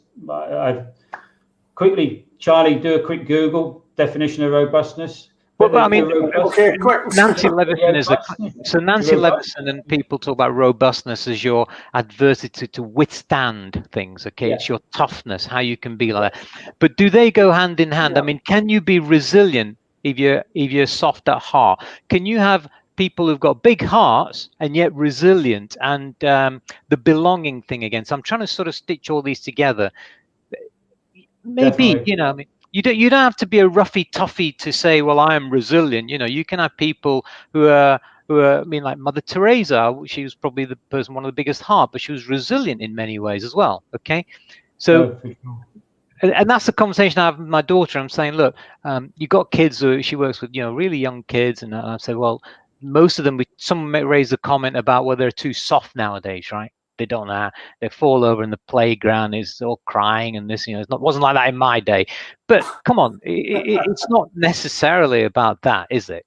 Charlie, do a quick Google definition of robustness. Well, I mean, okay, quick. Nancy Leveson Nancy Leveson and people talk about robustness as your adversity to withstand things. Okay, it's your toughness, how you can be like that. But do they go hand in hand? I mean, can you be resilient if you're soft at heart? Can you have people who've got big hearts and yet resilient? And the belonging thing again. So I'm trying to sort of stitch all these together. Maybe, I mean, you don't have to be a roughy toughy to say, well, I am resilient. You can have people who are, I mean, like Mother Teresa. She was probably the person, one of the biggest heart, but she was resilient in many ways as well. Okay, so and that's the conversation I have with my daughter. I'm saying, look, you got kids who she works with, really young kids, and I say, well, most of them. Someone may raise a comment about whether they're too soft nowadays, right? They don't know. They fall over in the playground. It's all crying and this. It wasn't like that in my day. But come on, it's not necessarily about that, is it?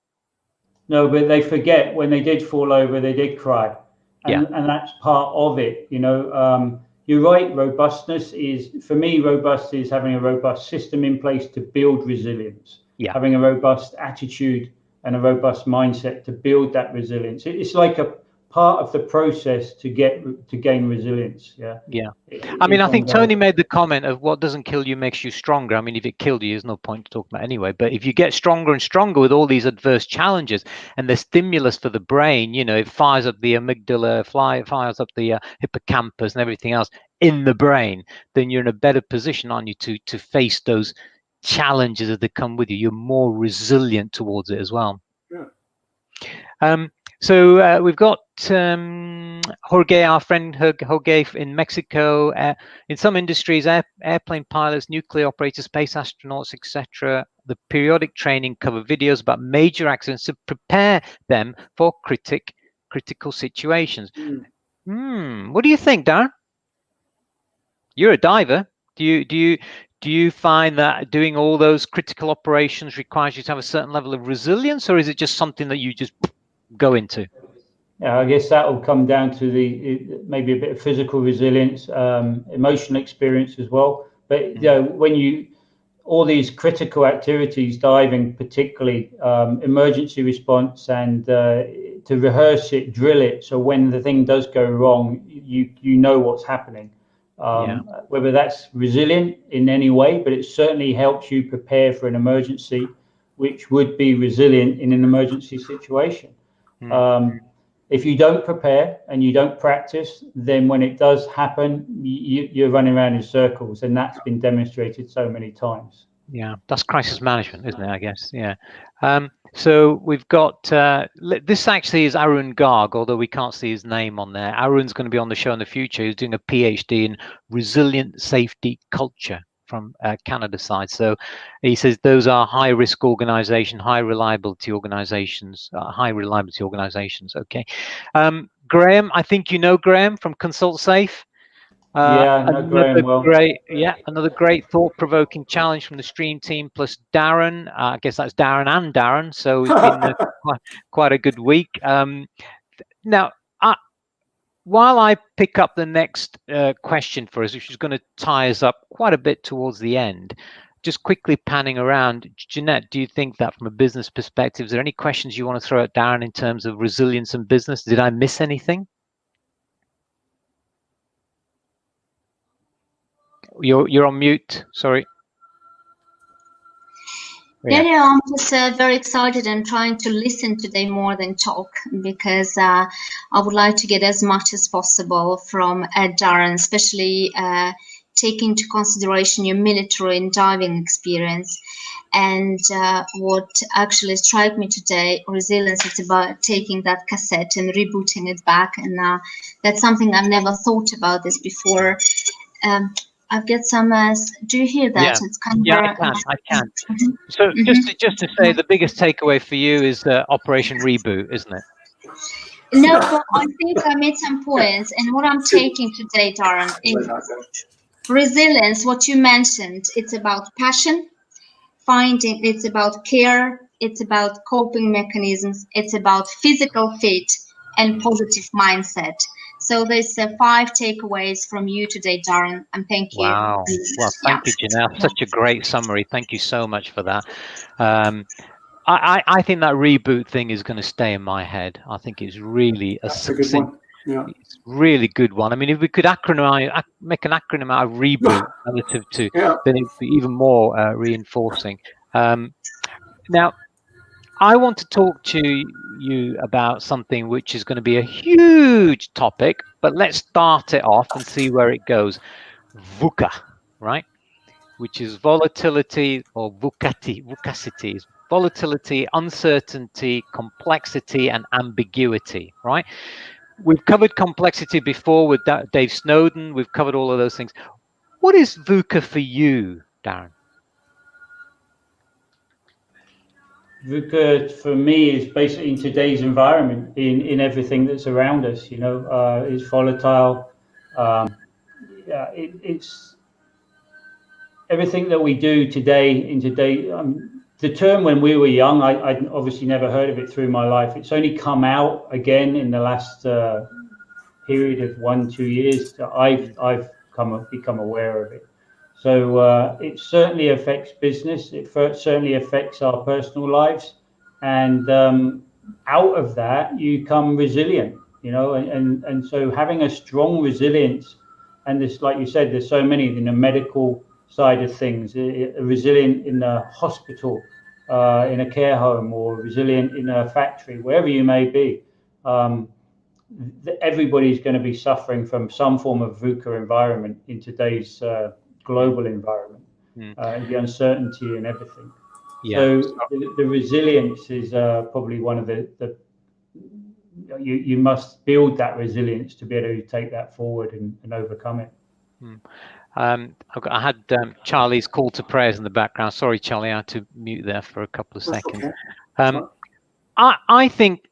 No, but they forget when they did fall over, they did cry, and that's part of it. You're right. Robustness is, for me, robust is having a robust system in place to build resilience. Having a robust attitude and a robust mindset to build that resilience. It's like part of the process to gain resilience. Yeah. I mean, I think Tony made the comment of what doesn't kill you makes you stronger. I mean, if it killed you, there's no point to talk about anyway. But if you get stronger and stronger with all these adverse challenges and the stimulus for the brain, you know, it fires up the amygdala, fires up the hippocampus and everything else in the brain, then you're in a better position, aren't you, to face those challenges that come with you. You're more resilient towards it as well. Yeah. So we've got Jorge, our friend Jorge in Mexico. In some industries, airplane pilots, nuclear operators, space astronauts, etc., the periodic training cover videos about major accidents to prepare them for critical situations. What do you think, Darren? You're a diver. Do you find that doing all those critical operations requires you to have a certain level of resilience, or is it just something that you just go into? Yeah, I guess that will come down to maybe a bit of physical resilience, emotional experience as well. But you know, when all these critical activities, diving particularly, emergency response, and to rehearse it, drill it, so when the thing does go wrong, you know what's happening. Whether that's resilient in any way, but it certainly helps you prepare for an emergency, which would be resilient in an emergency situation. If you don't prepare and you don't practice, then when it does happen, you're running around in circles, and that's been demonstrated so many times. Yeah, that's crisis management, isn't it? I guess. Yeah. So we've got this actually is Arun Garg, although we can't see his name on there. Arun's going to be on the show in the future. He's doing a PhD in resilient safety culture from Canada side. So he says those are high risk organization, high reliability organizations. Okay. Graham, I think you know Graham from Consult Safe. Another great thought-provoking challenge from the stream team plus Darren. I guess that's Darren and Darren. So it's been quite a good week. Now, while I pick up the next question for us, which is going to tie us up quite a bit towards the end, just quickly panning around, Jeanette, do you think that from a business perspective, is there any questions you want to throw at Darren in terms of resilience and business? Did I miss anything? You're on mute. Sorry. Yeah, I'm just very excited and trying to listen today more than talk, because I would like to get as much as possible from Darren, especially taking into consideration your military and diving experience. And what actually struck me today, resilience, it's about taking that cassette and rebooting it back. And that's something I've never thought about this before. I've got some. Do you hear that? Yeah, it's kind I can. So just to say, the biggest takeaway for you is Operation Reboot, isn't it? No, but I think I made some points, and what I'm taking today, Darren, is resilience. What you mentioned, it's about passion, it's about care, it's about coping mechanisms, it's about physical fit and positive mindset. So there's 5 takeaways from you today, Darren, and thank you. Wow. Well, thank you, Janelle. Such a great summary. Thank you so much for that. I think that reboot thing is going to stay in my head. I think it's really it's really good one. I mean, if we could make an acronym out of reboot relative to, then it'd be even more reinforcing. Now, I want to talk to you about something which is going to be a huge topic, but let's start it off and see where it goes. VUCA, right? Which is volatility or VUCACity. Volatility, uncertainty, complexity, and ambiguity, right? We've covered complexity before with Dave Snowden. We've covered all of those things. What is VUCA for you, Darren? VUCA for me is basically in today's environment, in everything that's around us. You know, it's volatile. It's everything that we do today. The term when we were young, I'd obviously never heard of it through my life. It's only come out again in the last period of 1-2 years that I've become aware of it. So it certainly affects business. It certainly affects our personal lives, and out of that you come resilient. you know, and so having a strong resilience, and this, like you said, there's so many in the medical side of things, resilient in a hospital, in a care home, or resilient in a factory, wherever you may be. Everybody's going to be suffering from some form of VUCA environment in today's global environment, the uncertainty and everything. Yeah. So the resilience is probably one of you must build that resilience to be able to take that forward and overcome it. I had Charlie's call to prayers in the background. Sorry, Charlie, I had to mute there for a couple of seconds. Okay. I think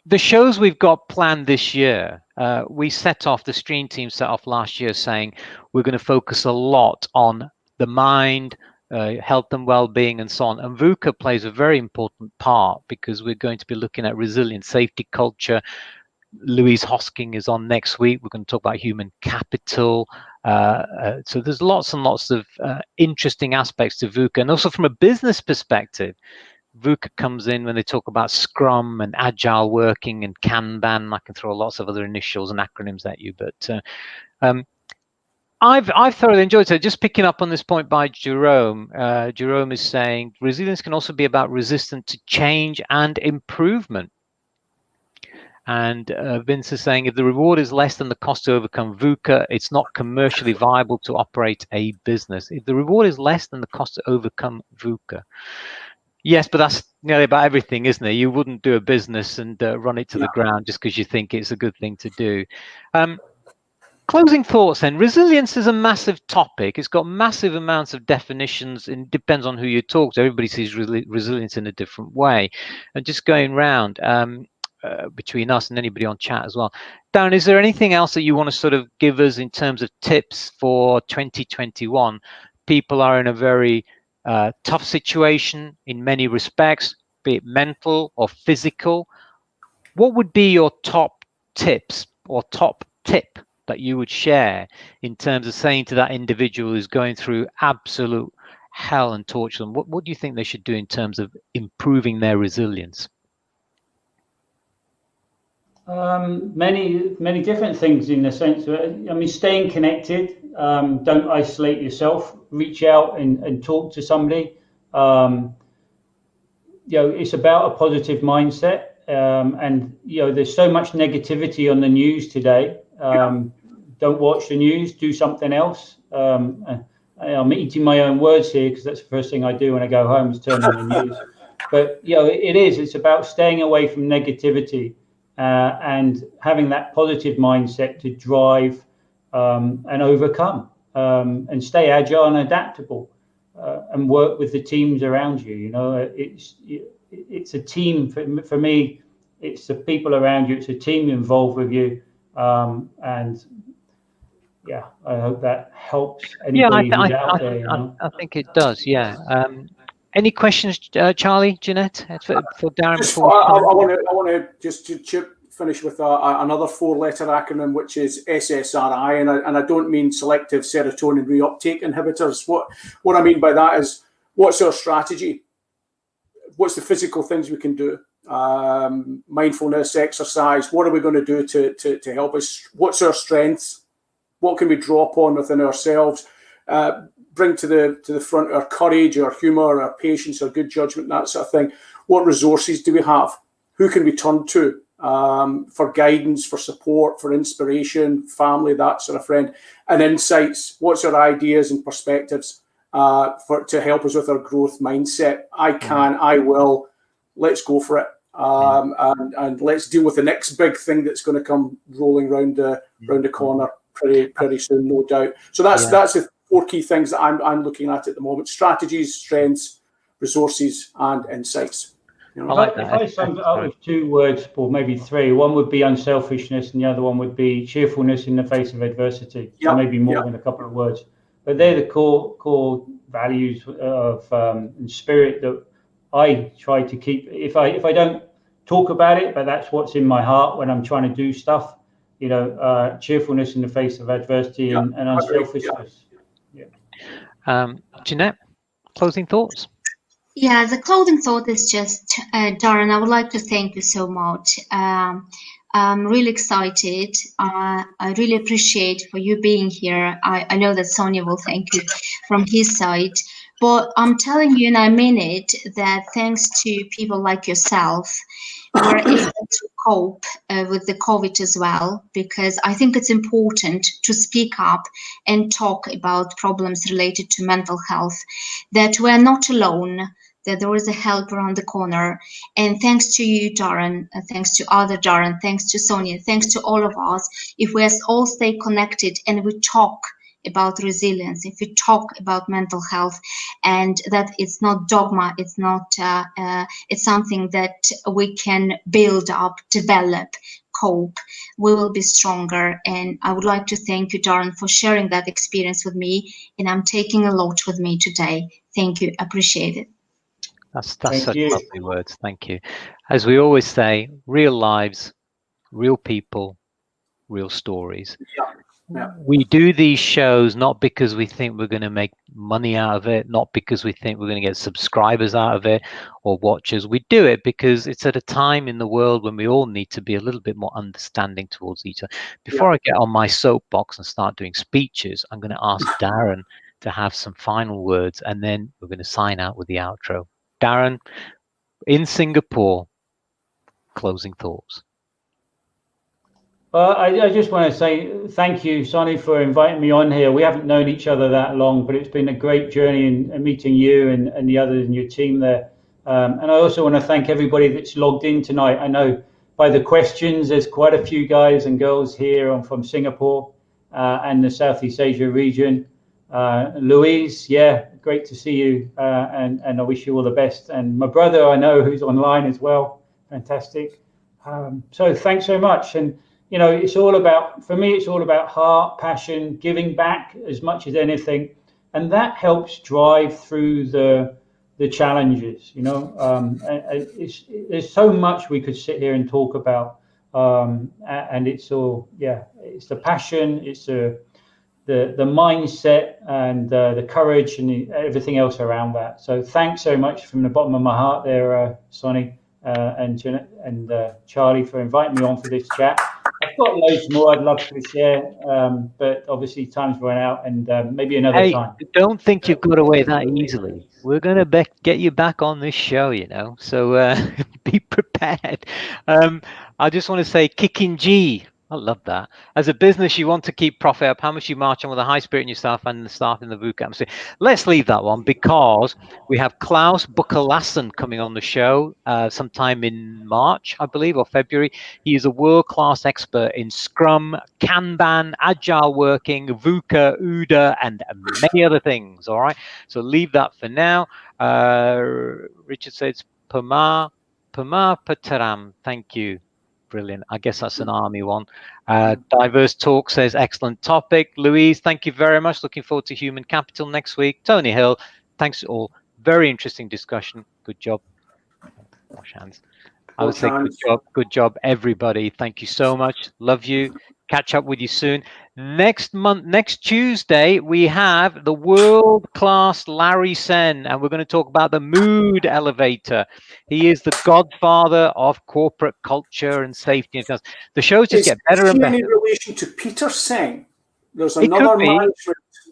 the shows we've got planned this year, the stream team set off last year saying we're going to focus a lot on the mind, health and well-being and so on. And VUCA plays a very important part because we're going to be looking at resilient safety culture. Louise Hosking is on next week. We're going to talk about human capital. So there's lots and lots of interesting aspects to VUCA. And also from a business perspective, VUCA comes in when they talk about Scrum and Agile working and Kanban. I can throw lots of other initials and acronyms at you, but I've thoroughly enjoyed it. Just picking up on this point by Jerome. Jerome is saying resilience can also be about resistance to change and improvement. And Vince is saying if the reward is less than the cost to overcome VUCA, it's not commercially viable to operate a business. If the reward is less than the cost to overcome VUCA. Yes, but that's nearly about everything, isn't it? You wouldn't do a business and run it to the ground just because you think it's a good thing to do. Closing thoughts then. Resilience is a massive topic. It's got massive amounts of definitions, and it depends on who you talk to. Everybody sees resilience in a different way. And just going round between us and anybody on chat as well. Darren, is there anything else that you want to sort of give us in terms of tips for 2021? People are in a very tough situation in many respects, be it mental or physical. What would be your top tips or top tip that you would share in terms of saying to that individual who's going through absolute hell and torture them? What do you think they should do in terms of improving their resilience? Many different things in the sense of, I mean, staying connected, don't isolate yourself, reach out and talk to somebody. It's about a positive mindset. And, there's so much negativity on the news today. Don't watch the news, do something else. I'm eating my own words here because that's the first thing I do when I go home is turn on the news. But, it's about staying away from negativity. And having that positive mindset to drive and overcome and stay agile and adaptable and work with the teams around you. It's a team for me. It's the people around you. It's a team involved with you. And I hope that helps anybody who's out there. I think it does. Yeah. Any questions, Charlie, Jeanette, for Darren? I want to just finish with another four-letter acronym, which is SSRI, and I don't mean selective serotonin reuptake inhibitors. What I mean by that is, what's our strategy? What's the physical things we can do? Mindfulness, exercise. What are we going to do to help us? What's our strengths? What can we draw upon within ourselves? Bring to the front our courage, our humour, our patience, our good judgment, that sort of thing. What resources do we have? Who can we turn to for guidance, for support, for inspiration, family, that sort of friend, and insights? What's our ideas and perspectives to help us with our growth mindset? I will. Let's go for it, and let's deal with the next big thing that's going to come rolling round the corner pretty soon, no doubt. So that's the four key things that I'm looking at the moment: strategies, strengths, resources, and insights. I like that. If I summed it up with two words, or maybe three, one would be unselfishness and the other one would be cheerfulness in the face of adversity. So maybe more than a couple of words. But they're the core values of and spirit that I try to keep. If I don't talk about it, but that's what's in my heart when I'm trying to do stuff, cheerfulness in the face of adversity and unselfishness. Jeanette, closing thoughts? Yeah, the closing thought is just, Darren, I would like to thank you so much. I'm really excited. I really appreciate for you being here. I know that Sonia will thank you from his side. But I'm telling you, and I mean it, that thanks to people like yourself, we're able to cope with the COVID as well, because I think it's important to speak up and talk about problems related to mental health, that we're not alone, that there is a help around the corner. And thanks to you, Darren, thanks to other Darren, thanks to Sonia, thanks to all of us, if we all stay connected and we talk about resilience, if we talk about mental health, and that it's not dogma, it's not, it's something that we can build up, develop, cope, we will be stronger. And I would like to thank you, Darren, for sharing that experience with me. And I'm taking a lot with me today. Thank you. Appreciate it. That's such lovely words. Thank you. As we always say, real lives, real people, real stories. Yeah. Yeah. We do these shows not because we think we're going to make money out of it, not because we think we're going to get subscribers out of it or watchers. We do it because it's at a time in the world when we all need to be a little bit more understanding towards each other. Before I get on my soapbox and start doing speeches, I'm going to ask Darren to have some final words, and then we're going to sign out with the outro. Darren, in Singapore, closing thoughts. Well, I just want to say thank you, Sonny, for inviting me on here. We haven't known each other that long, but it's been a great journey in meeting you and the others in your team there. And I also want to thank everybody that's logged in tonight. I know by the questions, there's quite a few guys and girls here from Singapore and the Southeast Asia region. Louise, yeah, great to see you, and I wish you all the best. And my brother, I know, who's online as well, fantastic. So thanks so much. And you know, it's all about, for me, it's all about heart, passion, giving back as much as anything, and that helps drive through the challenges. You know, there's so much we could sit here and talk about, and it's all, yeah, it's the passion, it's the mindset, and the courage, and everything else around that. So thanks so much from the bottom of my heart there, Sonny and Janet and Charlie, for inviting me on for this chat. I've got loads more I'd love to share, but obviously time's run out, and maybe another time. Don't think you've got away that easily. We're going to get you back on this show, you know, so be prepared. I just want to say, kicking G. I love that. As a business, you want to keep profit up. How much you march on with a high spirit in your staff and the staff in the VUCA atmosphere. Let's leave that one, because we have Klaus Buckelassen coming on the show sometime in March, I believe, or February. He is a world-class expert in Scrum, Kanban, Agile working, VUCA, UDA, and many other things. All right. So leave that for now. Richard says, Pama Pataram. Thank you. Brilliant. I guess that's an army one. Diverse Talk says, excellent topic. Louise, thank you very much. Looking forward to human capital next week. Tony Hill, thanks all. Very interesting discussion. Good job. Wash hands. I would say good job, everybody. Thank you so much. Love you. Catch up with you soon. Next Tuesday, we have the world-class Larry Sen, and we're going to talk about the mood elevator. He is the godfather of corporate culture and safety. The shows just get better and better. In relation to Peter Sen, there's another man.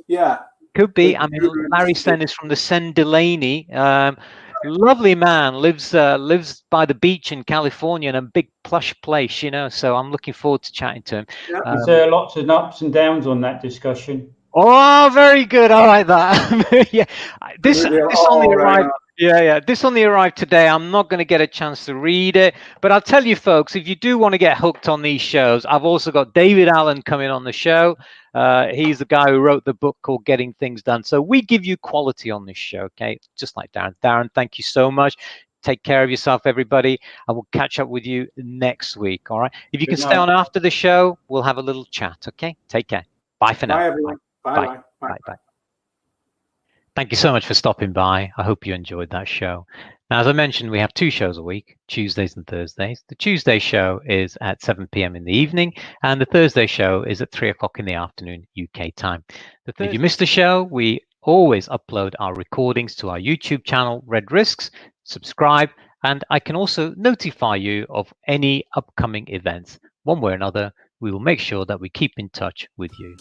Yeah. Could be. I mean, Larry Sen is from the Sen Delaney. Lovely man, lives by the beach in California in a big plush place, you know. So I'm looking forward to chatting to him. Yeah. There's lots of ups and downs on that discussion. Oh, very good. I like that. Yeah, this only arrived. Yeah. This only arrived today. I'm not going to get a chance to read it, but I'll tell you, folks, if you do want to get hooked on these shows, I've also got David Allen coming on the show. He's the guy who wrote the book called Getting Things Done. So we give you quality on this show, okay? Just like Darren. Darren, thank you so much. Take care of yourself, everybody. I will catch up with you next week, all right? If you can stay on after the show, we'll have a little chat, okay? Take care. Bye for now. Bye, everyone. Bye. Thank you so much for stopping by. I hope you enjoyed that show. Now, as I mentioned, we have 2 shows a week, Tuesdays and Thursdays. The Tuesday show is at 7 p.m. in the evening, and the Thursday show is at 3 o'clock in the afternoon, UK time. If you missed the show, we always upload our recordings to our YouTube channel, RedRisks. Subscribe, and I can also notify you of any upcoming events. one way or another, we will make sure that we keep in touch with you.